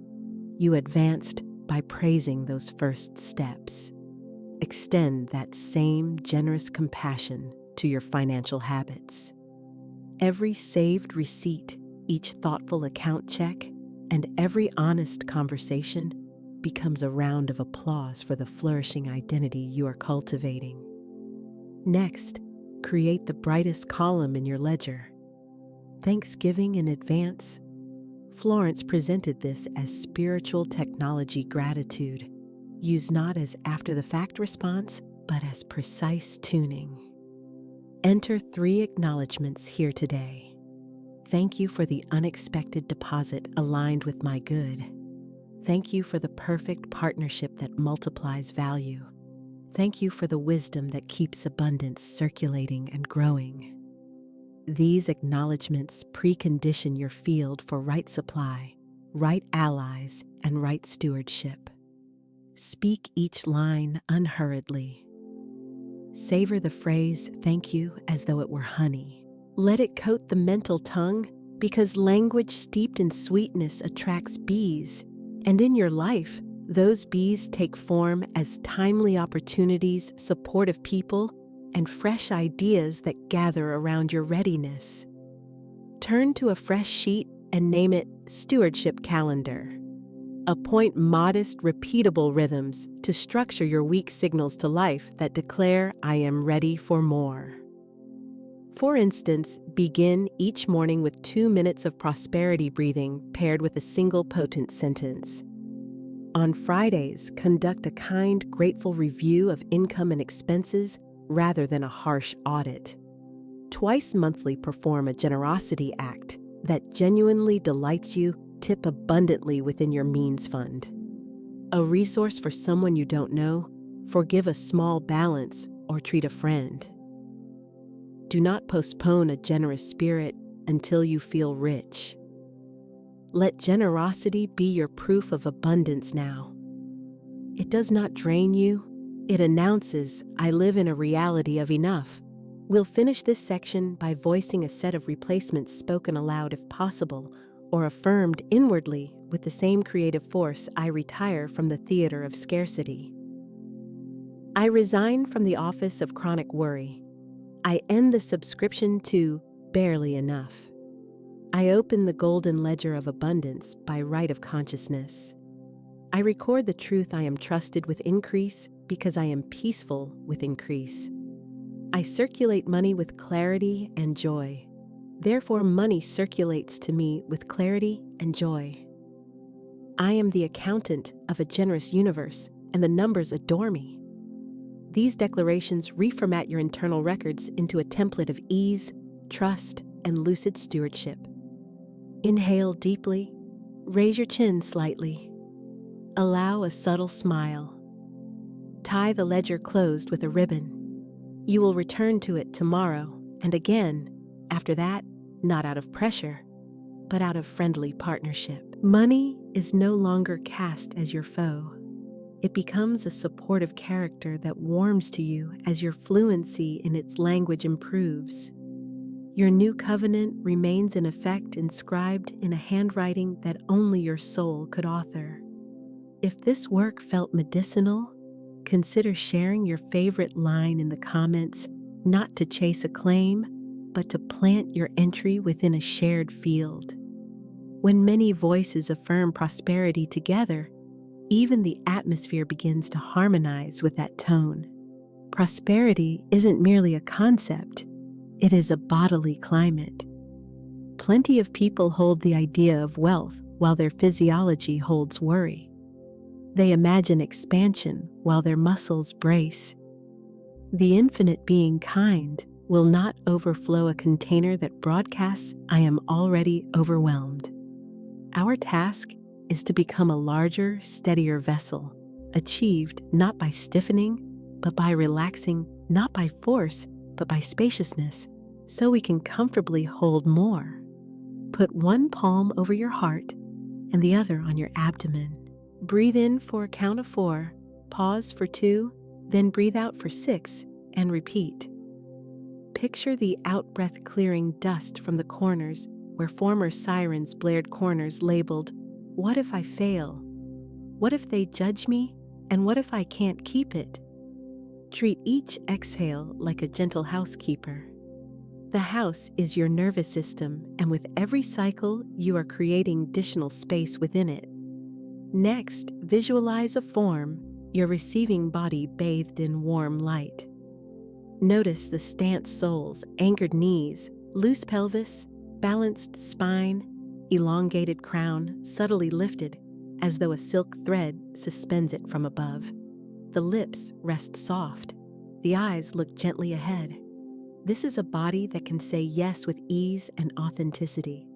You advanced by praising those first steps. Extend that same generous compassion to your financial habits. Every saved receipt, each thoughtful account check, and every honest conversation becomes a round of applause for the flourishing identity you are cultivating. Next, create the brightest column in your ledger. Thanksgiving in advance. Florence presented this as spiritual technology gratitude. use not as after-the-fact response, but as precise tuning. Enter 3 acknowledgments here today. Thank you for the unexpected deposit aligned with my good. Thank you for the perfect partnership that multiplies value. Thank you for the wisdom that keeps abundance circulating and growing. These acknowledgments precondition your field for right supply, right allies, and right stewardship. Speak each line unhurriedly. Savor the phrase "thank you" as though it were honey. Let it coat the mental tongue, because language steeped in sweetness attracts bees, and in your life, those bees take form as timely opportunities, supportive people, and fresh ideas that gather around your readiness. Turn to a fresh sheet and name it Stewardship Calendar. Appoint modest, repeatable rhythms to structure your weak signals to life that declare, "I am ready for more." For instance, begin each morning with 2 minutes of prosperity breathing paired with a single potent sentence. On Fridays, conduct a kind, grateful review of income and expenses rather than a harsh audit. Twice monthly, perform a generosity act that genuinely delights you. Tip abundantly within your means fund. A resource for someone you don't know, forgive a small balance, or treat a friend. Do not postpone a generous spirit until you feel rich. Let generosity be your proof of abundance now. It does not drain you. It announces, "I live in a reality of enough." We'll finish this section by voicing a set of replacements spoken aloud if possible, or affirmed inwardly with the same creative force. I retire from the theater of scarcity. I resign from the office of chronic worry. I end the subscription to barely enough. I open the golden ledger of abundance by right of consciousness. I record the truth: I am trusted with increase because I am peaceful with increase. I circulate money with clarity and joy. Therefore, money circulates to me with clarity and joy. I am the accountant of a generous universe, and the numbers adore me. These declarations reformat your internal records into a template of ease, trust, and lucid stewardship. Inhale deeply, raise your chin slightly. Allow a subtle smile. Tie the ledger closed with a ribbon. You will return to it tomorrow and again after that, not out of pressure, but out of friendly partnership. Money is no longer cast as your foe. It becomes a supportive character that warms to you as your fluency in its language improves. Your new covenant remains in effect, inscribed in a handwriting that only your soul could author. If this work felt medicinal, consider sharing your favorite line in the comments, not to chase acclaim, but to plant your entry within a shared field. When many voices affirm prosperity together, even the atmosphere begins to harmonize with that tone. Prosperity isn't merely a concept, it is a bodily climate. Plenty of people hold the idea of wealth while their physiology holds worry. They imagine expansion while their muscles brace. The infinite being kind will not overflow a container that broadcasts, "I am already overwhelmed." Our task is to become a larger, steadier vessel, achieved not by stiffening, but by relaxing, not by force, but by spaciousness, so we can comfortably hold more. Put one palm over your heart and the other on your abdomen. Breathe in for a count of 4, pause for 2, then breathe out for 6, and repeat. Picture the out-breath clearing dust from the corners where former sirens blared, corners labeled, "What if I fail? What if they judge me? And what if I can't keep it?" Treat each exhale like a gentle housekeeper. The house is your nervous system, and with every cycle, you are creating additional space within it. Next, visualize a form, your receiving body bathed in warm light. Notice the stance soles, anchored knees, loose pelvis, balanced spine, elongated crown, subtly lifted, as though a silk thread suspends it from above. The lips rest soft. The eyes look gently ahead. This is a body that can say yes with ease and authenticity.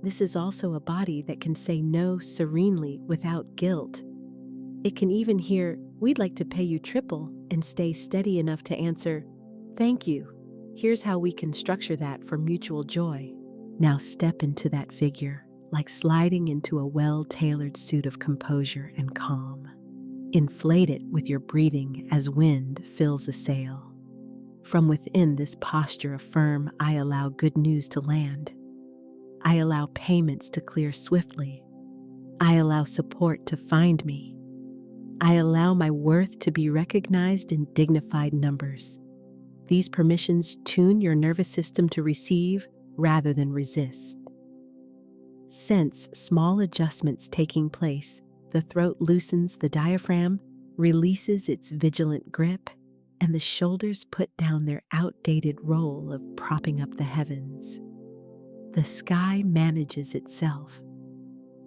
This is also a body that can say no serenely without guilt. It can even hear, "We'd like to pay you triple," and stay steady enough to answer, "Thank you. Here's how we can structure that for mutual joy." Now step into that figure, like sliding into a well-tailored suit of composure and calm. Inflate it with your breathing as wind fills a sail. From within this posture affirm, "I allow good news to land. I allow payments to clear swiftly. I allow support to find me. I allow my worth to be recognized in dignified numbers." These permissions tune your nervous system to receive rather than resist. Sense small adjustments taking place. The throat loosens, the diaphragm releases its vigilant grip, and the shoulders put down their outdated role of propping up the heavens. The sky manages itself.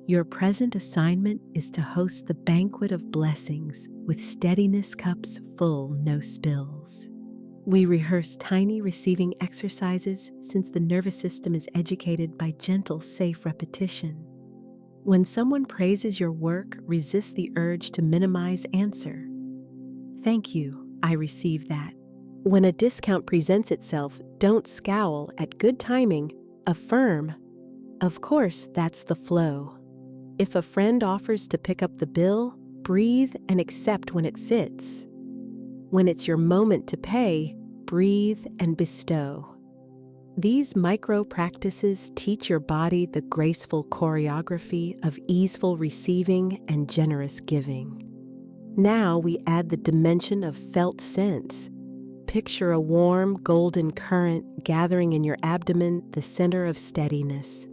Your present assignment is to host the banquet of blessings with steadiness cups full, no spills. We rehearse tiny receiving exercises since the nervous system is educated by gentle, safe repetition. When someone praises your work, resist the urge to minimize, answer, "Thank you, I receive that." When a discount presents itself, don't scowl at good timing, affirm, "Of course, that's the flow." If a friend offers to pick up the bill, breathe and accept when it fits. When it's your moment to pay, breathe and bestow. These micro practices teach your body the graceful choreography of easeful receiving and generous giving. Now we add the dimension of felt sense. Picture a warm, golden current gathering in your abdomen, the center of steadiness.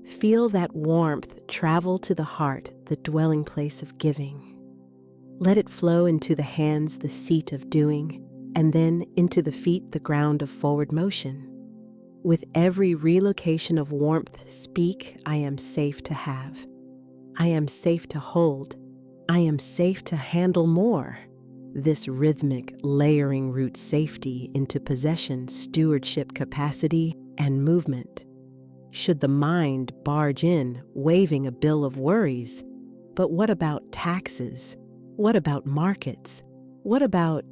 Feel that warmth travel to the heart, the dwelling place of giving. Let it flow into the hands, the seat of doing, and then into the feet, the ground of forward motion. With every relocation of warmth, speak, "I am safe to have. I am safe to hold. I am safe to handle more." This rhythmic layering roots safety into possession, stewardship, capacity, and movement. Should the mind barge in, waving a bill of worries, "But what about taxes? What about markets? What about—"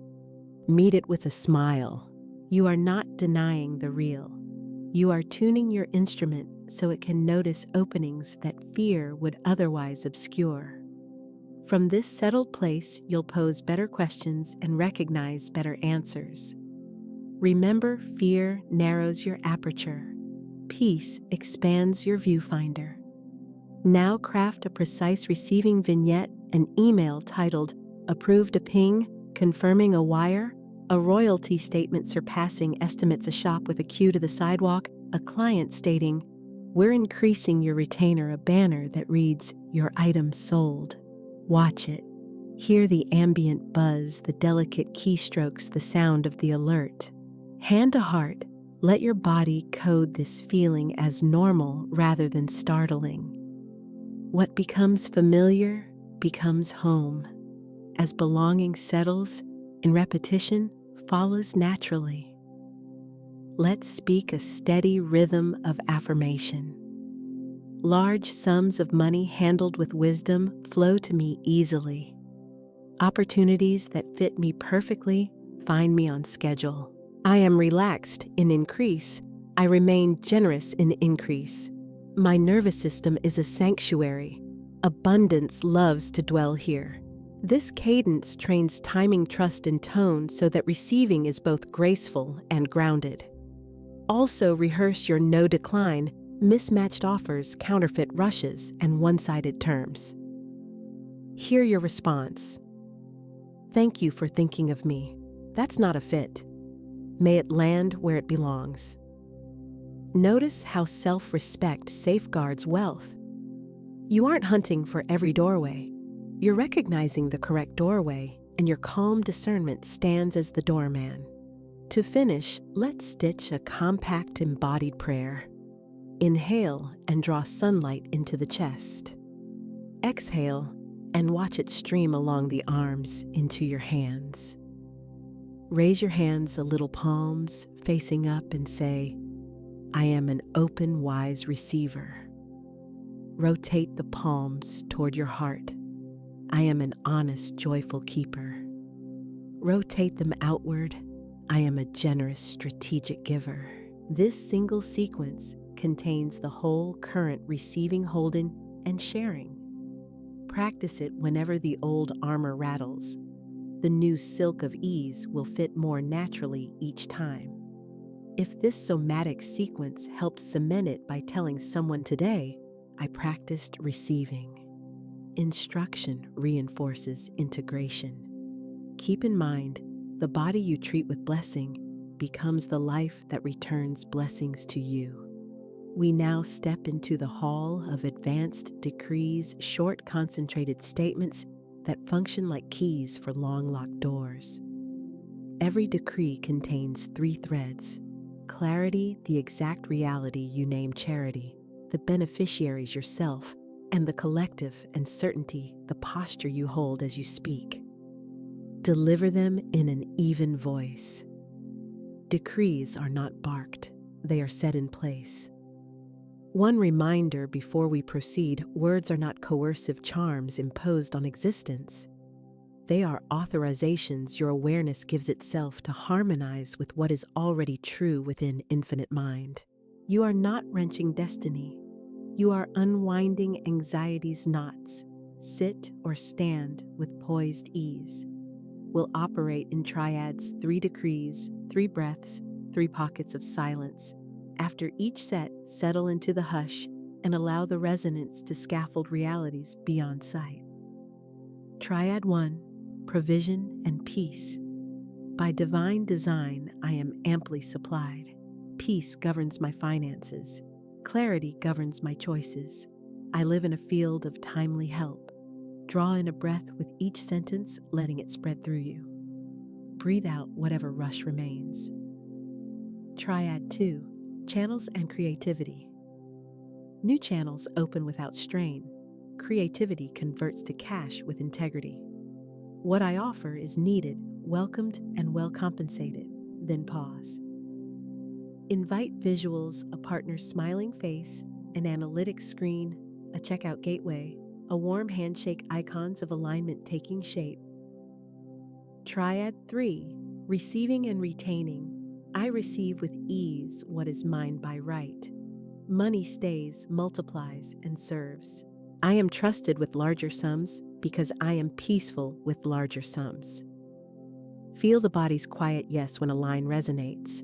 Meet it with a smile. You are not denying the real. You are tuning your instrument so it can notice openings that fear would otherwise obscure. From this settled place, you'll pose better questions and recognize better answers. Remember, fear narrows your aperture. Peace expands your viewfinder. Now craft a precise receiving vignette, an email titled, "Approved a ping, confirming a wire," a royalty statement surpassing estimates, a shop with a queue to the sidewalk, a client stating, "We're increasing your retainer," a banner that reads, "Your item sold." Watch it. Hear the ambient buzz, the delicate keystrokes, the sound of the alert. Hand to heart, let your body code this feeling as normal rather than startling. What becomes familiar becomes home. As belonging settles, and repetition follows naturally. Let's speak a steady rhythm of affirmation. Large sums of money handled with wisdom flow to me easily. Opportunities that fit me perfectly find me on schedule. I am relaxed in increase. I remain generous in increase. My nervous system is a sanctuary. Abundance loves to dwell here. This cadence trains timing, trust, and tone so that receiving is both graceful and grounded. Also rehearse your no decline, mismatched offers, counterfeit rushes, and one-sided terms. Hear your response. "Thank you for thinking of me. That's not a fit. May it land where it belongs." Notice how self-respect safeguards wealth. You aren't hunting for every doorway. You're recognizing the correct doorway, and your calm discernment stands as the doorman. To finish, let's stitch a compact embodied prayer. Inhale and draw sunlight into the chest. Exhale and watch it stream along the arms into your hands. Raise your hands a little, palms facing up, and say, I am an open, wise receiver. Rotate the palms toward your heart. I am an honest, joyful keeper. Rotate them outward. I am a generous, strategic giver. This single sequence contains the whole current receiving, holding, and sharing. Practice it whenever the old armor rattles. The new silk of ease will fit more naturally each time. If this somatic sequence helped cement it by telling someone today, I practiced receiving. Instruction reinforces integration. Keep in mind, the body you treat with blessing becomes the life that returns blessings to you. We now step into the hall of advanced decrees, short, concentrated statements that function like keys for long-locked doors. Every decree contains 3 threads: clarity, the exact reality you name charity, the beneficiaries yourself, and the collective, and certainty, the posture you hold as you speak. Deliver them in an even voice. Decrees are not barked, they are set in place. One reminder before we proceed: words are not coercive charms imposed on existence. They are authorizations your awareness gives itself to harmonize with what is already true within infinite mind. You are not wrenching destiny. You are unwinding anxiety's knots. Sit or stand with poised ease. We'll operate in triads: 3 decrees, 3 breaths, 3 pockets of silence. After each set, settle into the hush and allow the resonance to scaffold realities beyond sight. Triad 1, provision and peace. By divine design, I am amply supplied. Peace governs my finances. Clarity governs my choices. I live in a field of timely help. Draw in a breath with each sentence, letting it spread through you. Breathe out whatever rush remains. Triad 2, channels and creativity. New channels open without strain. Creativity converts to cash with integrity. What I offer is needed, welcomed, and well compensated. Then pause. Invite visuals: a partner's smiling face, an analytics screen, a checkout gateway, a warm handshake, icons of alignment taking shape. Triad 3, receiving and retaining. I receive with ease what is mine by right. Money stays, multiplies, and serves. I am trusted with larger sums because I am peaceful with larger sums. Feel the body's quiet yes when a line resonates.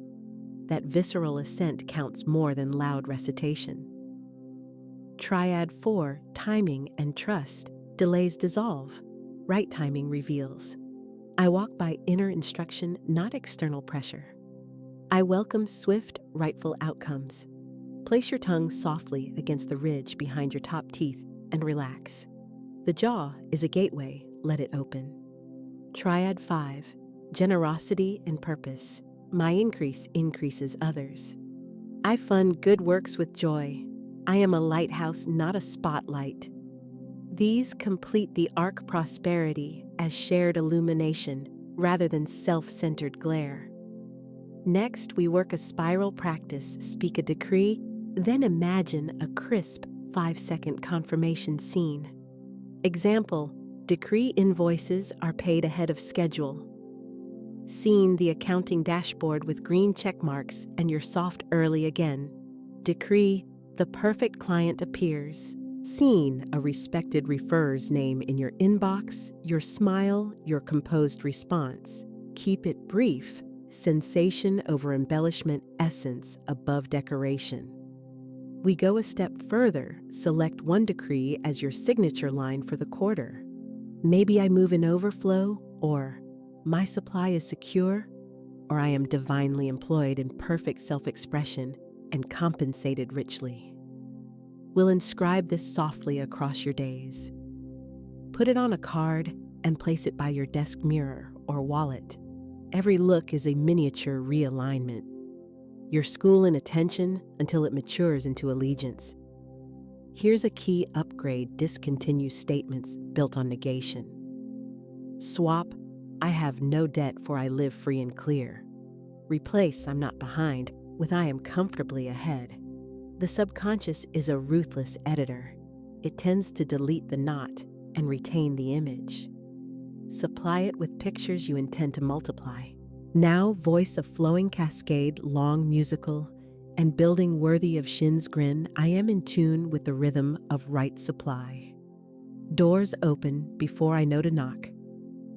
That visceral assent counts more than loud recitation. Triad 4, timing and trust. Delays dissolve. Right timing reveals. I walk by inner instruction, not external pressure. I welcome swift, rightful outcomes. Place your tongue softly against the ridge behind your top teeth and relax. The jaw is a gateway, let it open. Triad 5, generosity and purpose. My increase increases others. I fund good works with joy. I am a lighthouse, not a spotlight. These complete the arc prosperity as shared illumination rather than self-centered glare. Next, we work a spiral practice: speak a decree, then imagine a crisp 5-second confirmation scene. Example: decree invoices are paid ahead of schedule. Scene: the accounting dashboard with green check marks and your soft early again. Decree: the perfect client appears. Scene: a respected referrer's name in your inbox, your smile, your composed response. Keep it brief. Sensation over embellishment, essence above decoration. We go a step further. Select one decree as your signature line for the quarter. Maybe I move in overflow, or my supply is secure, or I am divinely employed in perfect self-expression and compensated richly. We'll inscribe this softly across your days. Put it on a card and place it by your desk mirror or wallet. Every look is a miniature realignment. Your school in attention until it matures into allegiance. Here's a key upgrade: discontinue statements built on negation. Swap, I have no debt for I live free and clear. Replace, I'm not behind, with I am comfortably ahead. The subconscious is a ruthless editor. It tends to delete the not and retain the image. Supply it with pictures you intend to multiply. Now voice a flowing cascade, long musical, and building worthy of Shinn's grin. I am in tune with the rhythm of right supply. Doors open before I know to knock.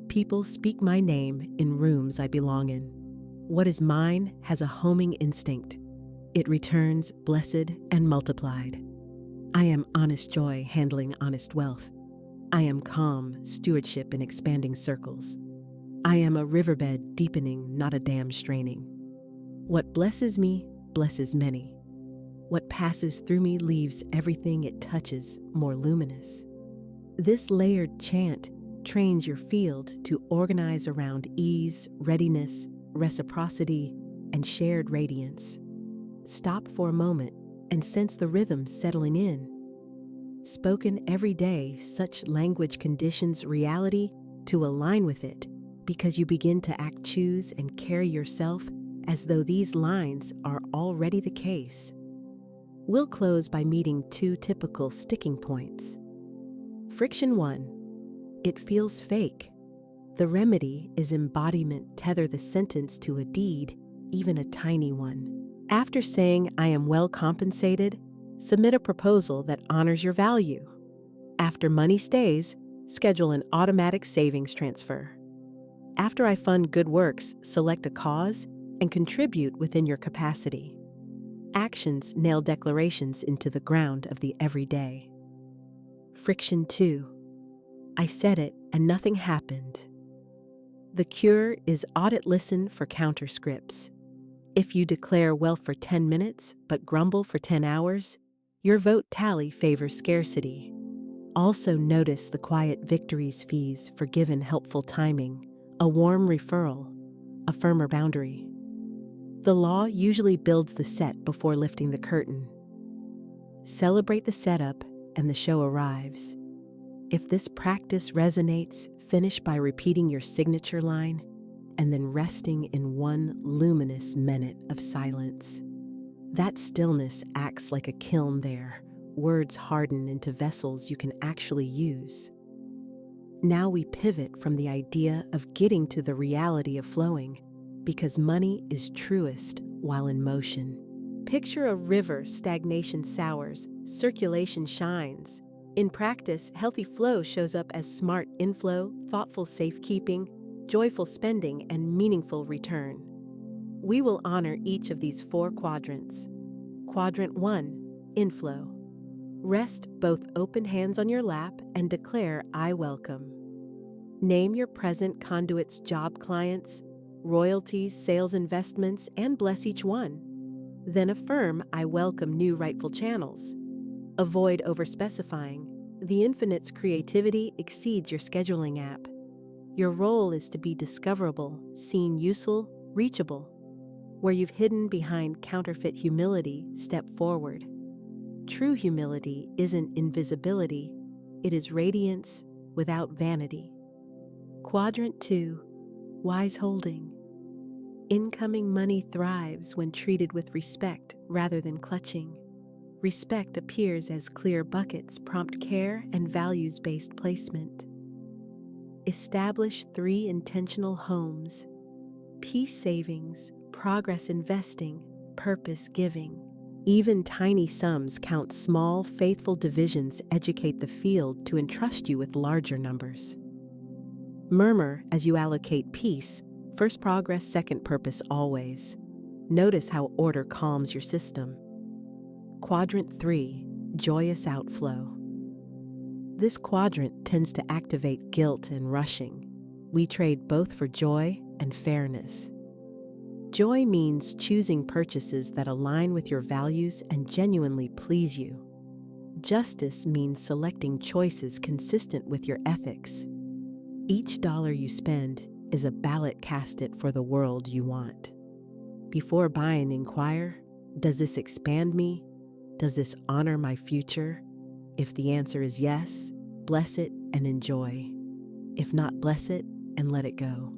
People speak my name in rooms I belong in. What is mine has a homing instinct. It returns blessed and multiplied. I am honest joy handling honest wealth. I am calm stewardship in expanding circles. I am a riverbed deepening, not a dam straining. What blesses me blesses many. What passes through me leaves everything it touches more luminous. This layered chant trains your field to organize around ease, readiness, reciprocity, and shared radiance. Stop for a moment and sense the rhythm settling in. Spoken every day, such language conditions reality to align with it, because you begin to act, choose, and carry yourself as though these lines are already the case. We'll close by meeting two typical sticking points. Friction 1. It feels fake. The remedy is embodiment. Tether the sentence to a deed, even a tiny one. After saying, I am well compensated, submit a proposal that honors your value. After money stays, schedule an automatic savings transfer. After I fund good works, select a cause and contribute within your capacity. Actions nail declarations into the ground of the everyday. Friction 2. I said it and nothing happened. The cure is audit, listen for counterscripts. If you declare wealth for 10 minutes but grumble for 10 hours, your vote tally favors scarcity. Also notice the quiet victories, fees, forgiven, helpful timing, a warm referral, a firmer boundary. The law usually builds the set before lifting the curtain. Celebrate the setup and the show arrives. If this practice resonates, finish by repeating your signature line and then resting in one luminous minute of silence. That stillness acts like a kiln there. Words harden into vessels you can actually use. Now we pivot from the idea of getting to the reality of flowing, because money is truest while in motion. Picture a river, stagnation sours, circulation shines. In practice, healthy flow shows up as smart inflow, thoughtful safekeeping, joyful spending, and meaningful return. We will honor each of these 4 quadrants. Quadrant 1, inflow. Rest both open hands on your lap and declare, I welcome. Name your present conduits, job clients, royalties, sales, investments, and bless each one. Then affirm, I welcome new rightful channels. Avoid overspecifying. The infinite's creativity exceeds your scheduling app. Your role is to be discoverable, seen, useful, reachable. Where you've hidden behind counterfeit humility, step forward. True humility isn't invisibility, it is radiance without vanity. Quadrant 2, wise holding. Incoming money thrives when treated with respect rather than clutching. Respect appears as clear buckets, prompt care, and values-based placement. Establish 3 intentional homes: peace savings, progress investing, purpose giving. Even tiny sums count. Small, faithful divisions educate the field to entrust you with larger numbers. Murmur as you allocate peace, first progress, second purpose always. Notice how order calms your system. Quadrant 3, joyous outflow. This quadrant tends to activate guilt and rushing. We trade both for joy and fairness. Joy means choosing purchases that align with your values and genuinely please you. Justice means selecting choices consistent with your ethics. Each dollar you spend is a ballot casted for the world you want. Before buying, inquire, does this expand me? Does this honor my future? If the answer is yes, bless it and enjoy. If not, bless it and let it go.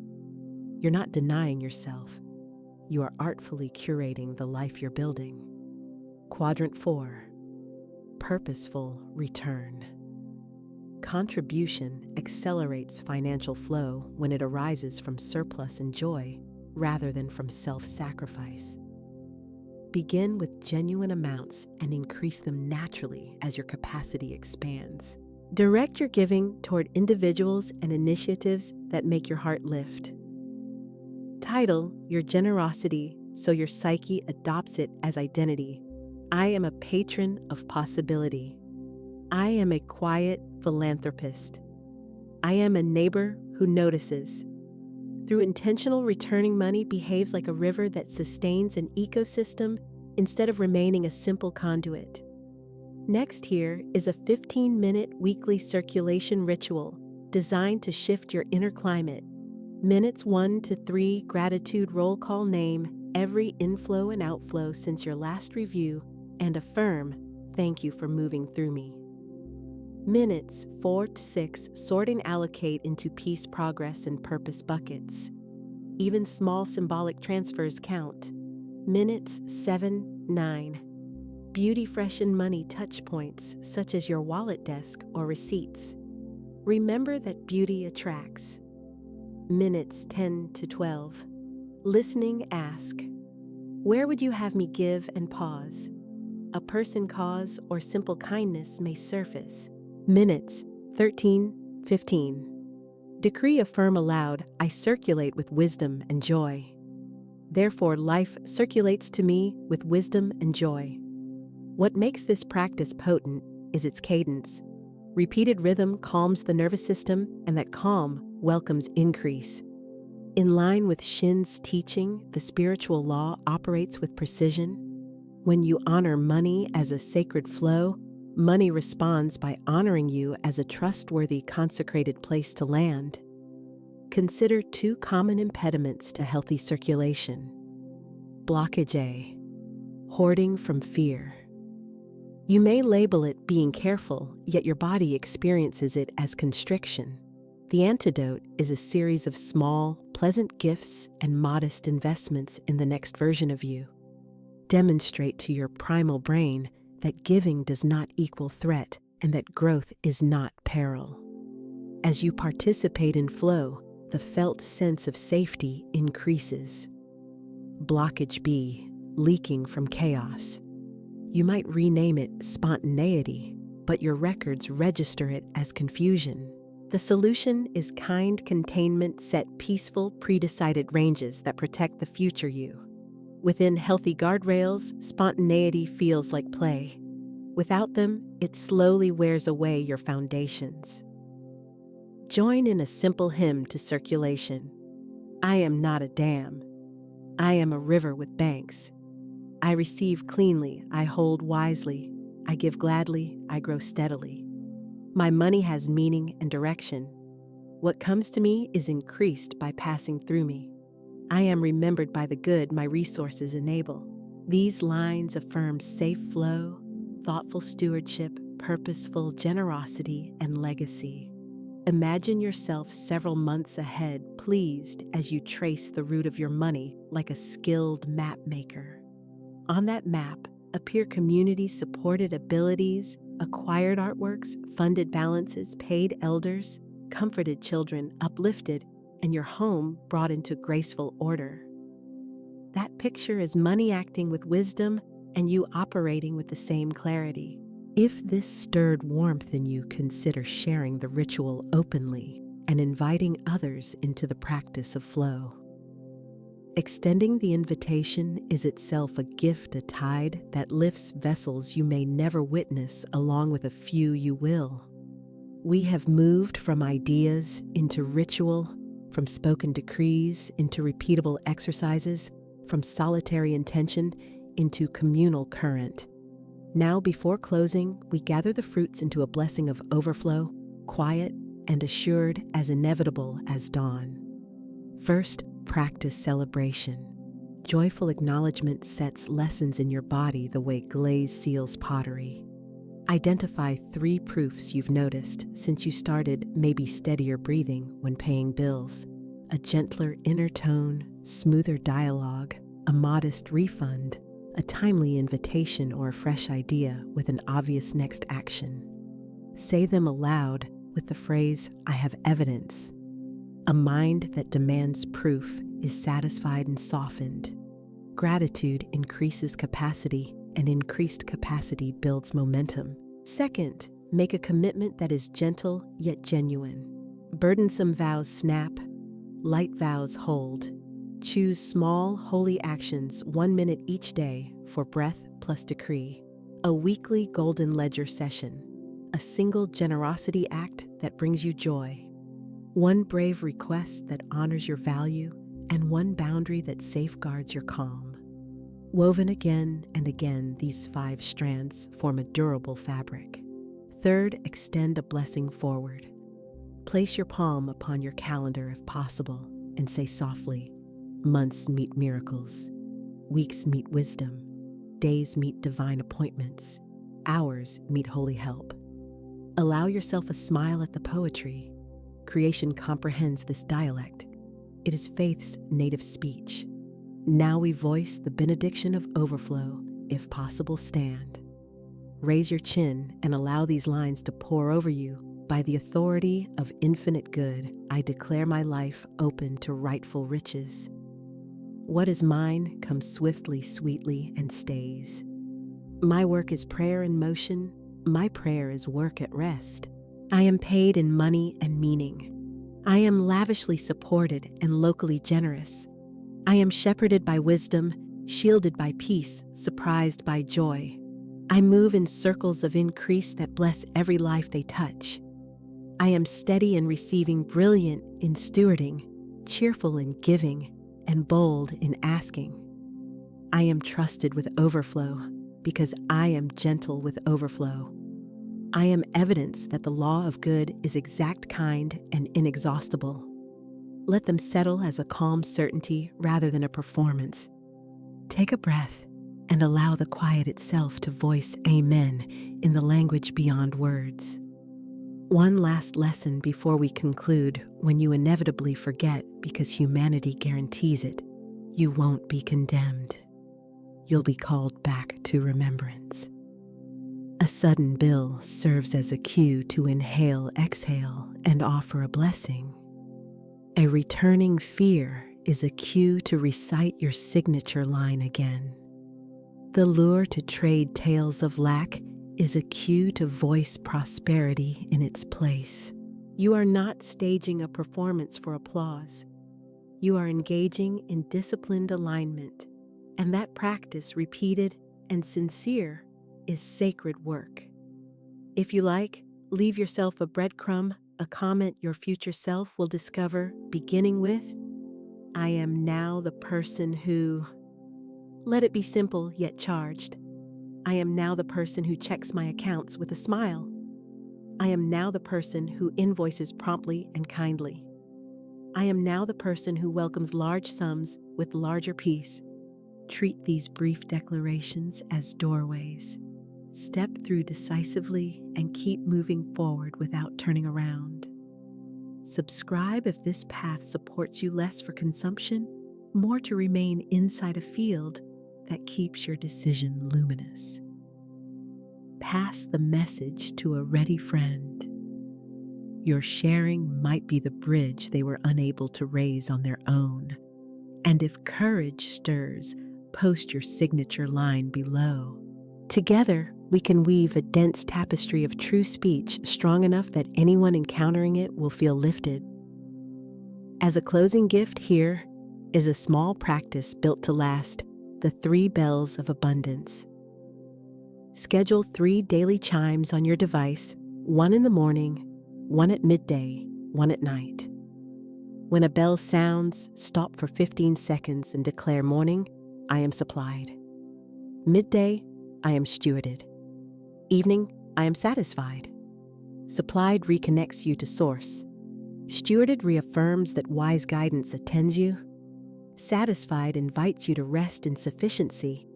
You're not denying yourself. You are artfully curating the life you're building. Quadrant 4. Purposeful return. Contribution accelerates financial flow when it arises from surplus and joy rather than from self-sacrifice. Begin with genuine amounts and increase them naturally as your capacity expands. Direct your giving toward individuals and initiatives that make your heart lift. Title your generosity so your psyche adopts it as identity. I am a patron of possibility. I am a quiet philanthropist. I am a neighbor who notices. Through intentional returning, money behaves like a river that sustains an ecosystem instead of remaining a simple conduit. Next here is a 15-minute weekly circulation ritual designed to shift your inner climate. Minutes 1 to 3 gratitude roll call, name every inflow and outflow since your last review and affirm, thank you for moving through me. Minutes 4 to 6 sort and allocate into peace, progress, and purpose buckets. Even small symbolic transfers count. Minutes 7-9. Beauty freshen money touch points such as your wallet desk or receipts. Remember that beauty attracts. Minutes 10 to 12. Listening ask. Where would you have me give and pause? A person, cause, or simple kindness may surface. Minutes 13-15. Decree affirm aloud, I circulate with wisdom and joy. Therefore, life circulates to me with wisdom and joy. What makes this practice potent is its cadence. Repeated rhythm calms the nervous system, and that calm welcomes increase. In line with Shinn's teaching, the spiritual law operates with precision. When you honor money as a sacred flow, money responds by honoring you as a trustworthy, consecrated place to land. Consider 2 common impediments to healthy circulation. Blockage A. Hoarding from fear. You may label it being careful, yet your body experiences it as constriction. The antidote is a series of small, pleasant gifts and modest investments in the next version of you. Demonstrate to your primal brain that giving does not equal threat and that growth is not peril. As you participate in flow, the felt sense of safety increases. Blockage B. Leaking from chaos. You might rename it spontaneity, but your records register it as confusion. The solution is kind containment. Set peaceful, pre-decided ranges that protect the future you. Within healthy guardrails, spontaneity feels like play. Without them, it slowly wears away your foundations. Join in a simple hymn to circulation. I am not a dam. I am a river with banks. I receive cleanly, I hold wisely, I give gladly, I grow steadily. My money has meaning and direction. What comes to me is increased by passing through me. I am remembered by the good my resources enable. These lines affirm safe flow, thoughtful stewardship, purposeful generosity, and legacy. Imagine yourself several months ahead, pleased as you trace the route of your money like a skilled map maker. On that map appear community-supported abilities, acquired artworks, funded balances, paid elders, comforted children, uplifted, and your home brought into graceful order. That picture is money acting with wisdom and you operating with the same clarity. If this stirred warmth in you, consider sharing the ritual openly and inviting others into the practice of flow. Extending the invitation is itself a gift, a tide that lifts vessels you may never witness along with a few you will. We have moved from ideas into ritual, from spoken decrees into repeatable exercises, from solitary intention into communal current. Now, before closing, we gather the fruits into a blessing of overflow, quiet and assured, as inevitable as dawn. First, practice celebration. Joyful acknowledgement sets lessons in your body the way glaze seals pottery. Identify 3 proofs you've noticed since you started maybe steadier breathing when paying bills, a gentler inner tone, smoother dialogue, a modest refund, a timely invitation or a fresh idea with an obvious next action. Say them aloud with the phrase, "I have evidence." A mind that demands proof is satisfied and softened. Gratitude increases capacity, and increased capacity builds momentum. Second, make a commitment that is gentle yet genuine. Burdensome vows snap, light vows hold. Choose small, holy actions 1 minute each day for breath plus decree. A weekly golden ledger session. A single generosity act that brings you joy. 1 brave request that honors your value, and 1 boundary that safeguards your calm. Woven again and again, these 5 strands form a durable fabric. Third, extend a blessing forward. Place your palm upon your calendar if possible and say softly, "Months meet miracles. Weeks meet wisdom. Days meet divine appointments. Hours meet holy help." Allow yourself a smile at the poetry. Creation comprehends this dialect. It is faith's native speech. Now we voice the benediction of overflow, if possible stand. Raise your chin and allow these lines to pour over you. By the authority of infinite good, I declare my life open to rightful riches. What is mine comes swiftly, sweetly, and stays. My work is prayer in motion. My prayer is work at rest. I am paid in money and meaning. I am lavishly supported and locally generous. I am shepherded by wisdom, shielded by peace, surprised by joy. I move in circles of increase that bless every life they touch. I am steady in receiving, brilliant in stewarding, cheerful in giving, and bold in asking. I am trusted with overflow because I am gentle with overflow. I am evidence that the law of good is exact, kind, and inexhaustible. Let them settle as a calm certainty rather than a performance. Take a breath and allow the quiet itself to voice amen in the language beyond words. One last lesson before we conclude: when you inevitably forget because humanity guarantees it, you won't be condemned. You'll be called back to remembrance. A sudden bill serves as a cue to inhale, exhale, and offer a blessing. A returning fear is a cue to recite your signature line again. The lure to trade tales of lack is a cue to voice prosperity in its place. You are not staging a performance for applause. You are engaging in disciplined alignment, and that practice, repeated and sincere, is sacred work. If you like, leave yourself a breadcrumb, a comment your future self will discover, beginning with, "I am now the person who..." Let it be simple yet charged. I am now the person who checks my accounts with a smile. I am now the person who invoices promptly and kindly. I am now the person who welcomes large sums with larger peace. Treat these brief declarations as doorways. Step through decisively and keep moving forward without turning around. Subscribe if this path supports you less for consumption, more to remain inside a field that keeps your decision luminous. Pass the message to a ready friend. Your sharing might be the bridge they were unable to raise on their own. And if courage stirs, post your signature line below. Together, we can weave a dense tapestry of true speech strong enough that anyone encountering it will feel lifted. As a closing gift, here is a small practice built to last: the 3 bells of abundance. Schedule 3 daily chimes on your device, 1 in the morning, 1 at midday, 1 at night. When a bell sounds, stop for 15 seconds and declare: morning, I am supplied. Midday, I am stewarded. Evening, I am satisfied. Supplied reconnects you to source. Stewarded reaffirms that wise guidance attends you. Satisfied invites you to rest in sufficiency.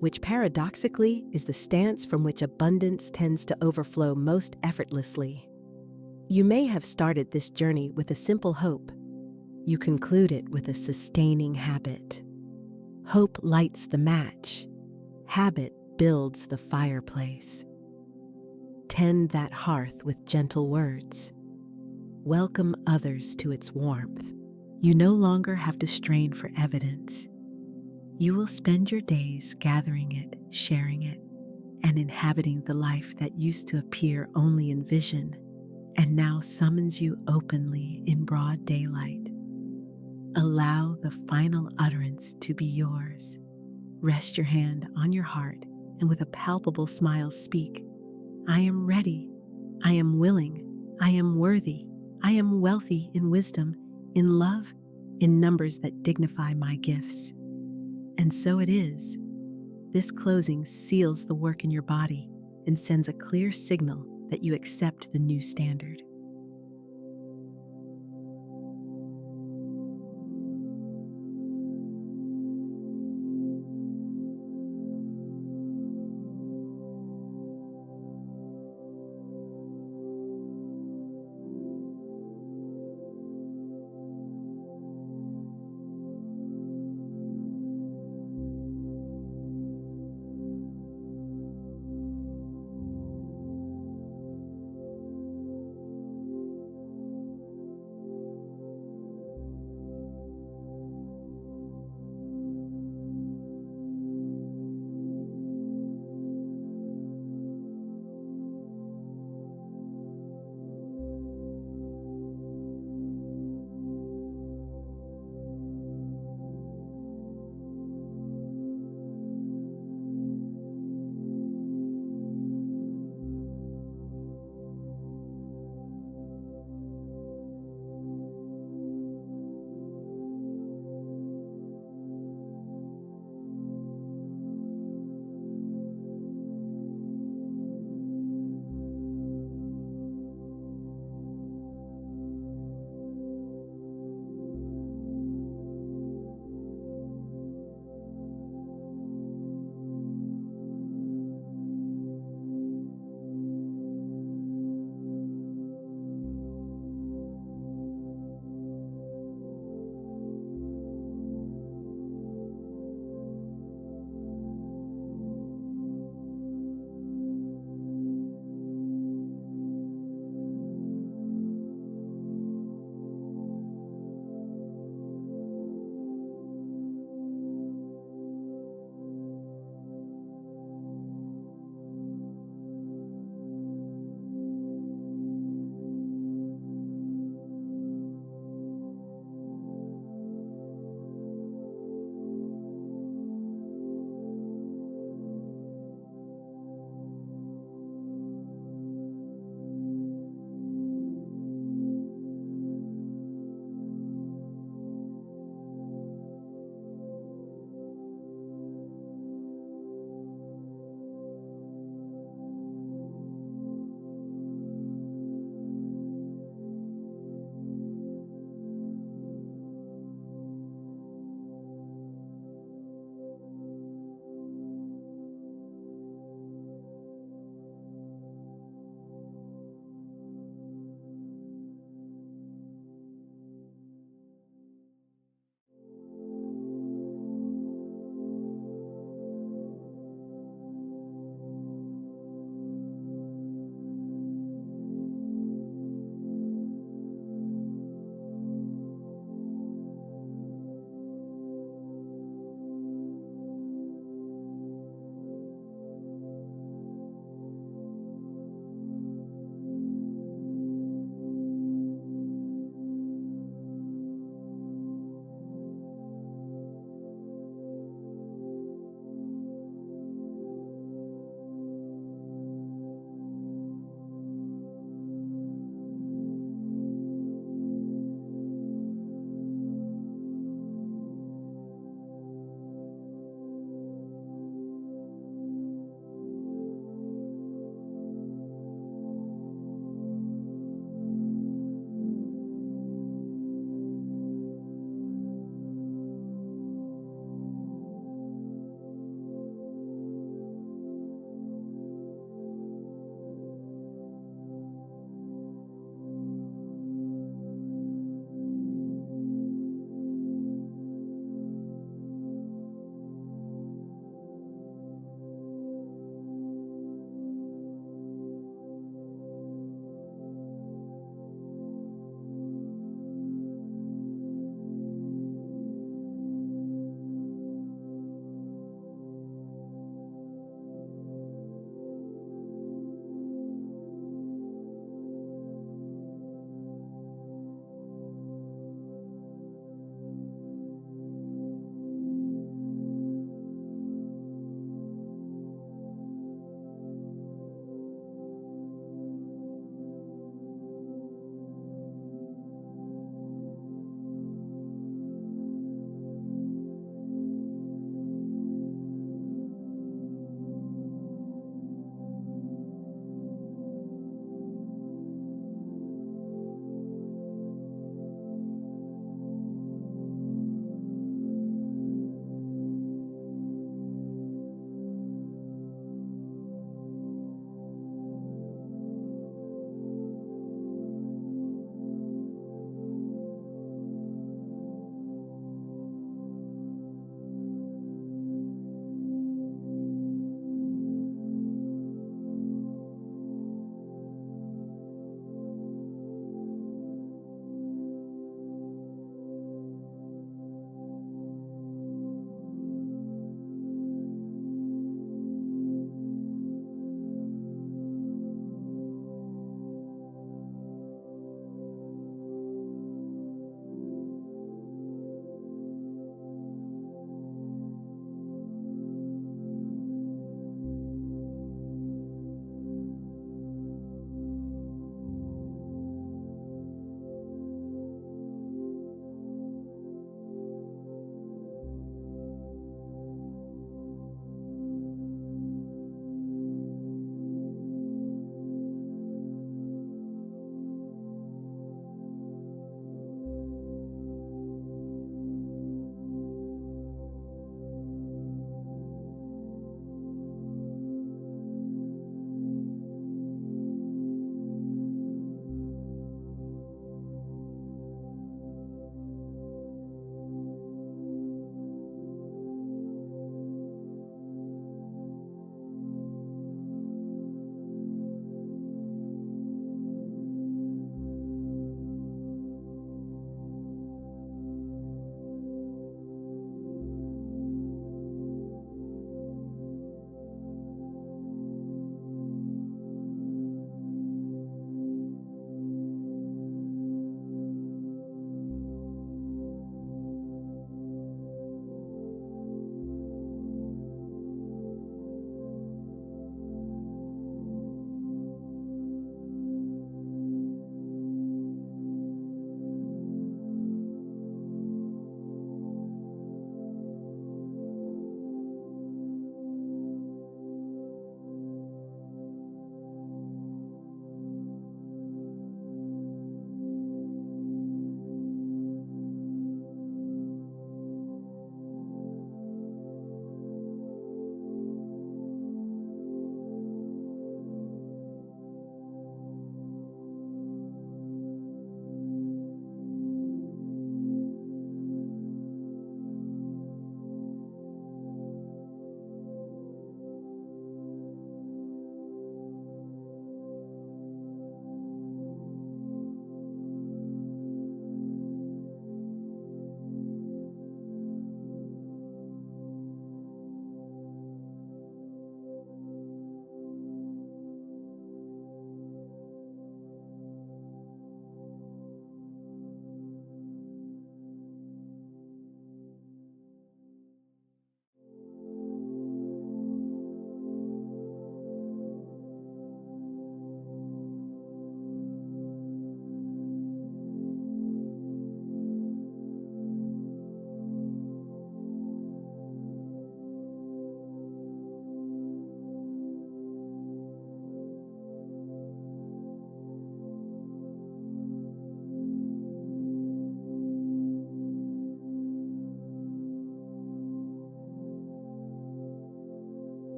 which paradoxically is the stance from which abundance tends to overflow most effortlessly. You may have started this journey with a simple hope. You conclude it with a sustaining habit. Hope lights the match. Habit builds the fireplace. Tend that hearth with gentle words. Welcome others to its warmth. You no longer have to strain for evidence. You will spend your days gathering it, sharing it, and inhabiting the life that used to appear only in vision and now summons you openly in broad daylight. Allow the final utterance to be yours. Rest your hand on your heart and with a palpable smile speak, I am ready, I am willing, I am worthy, I am wealthy in wisdom, in love, in numbers that dignify my gifts. And so it is. This closing seals the work in your body and sends a clear signal that you accept the new standard.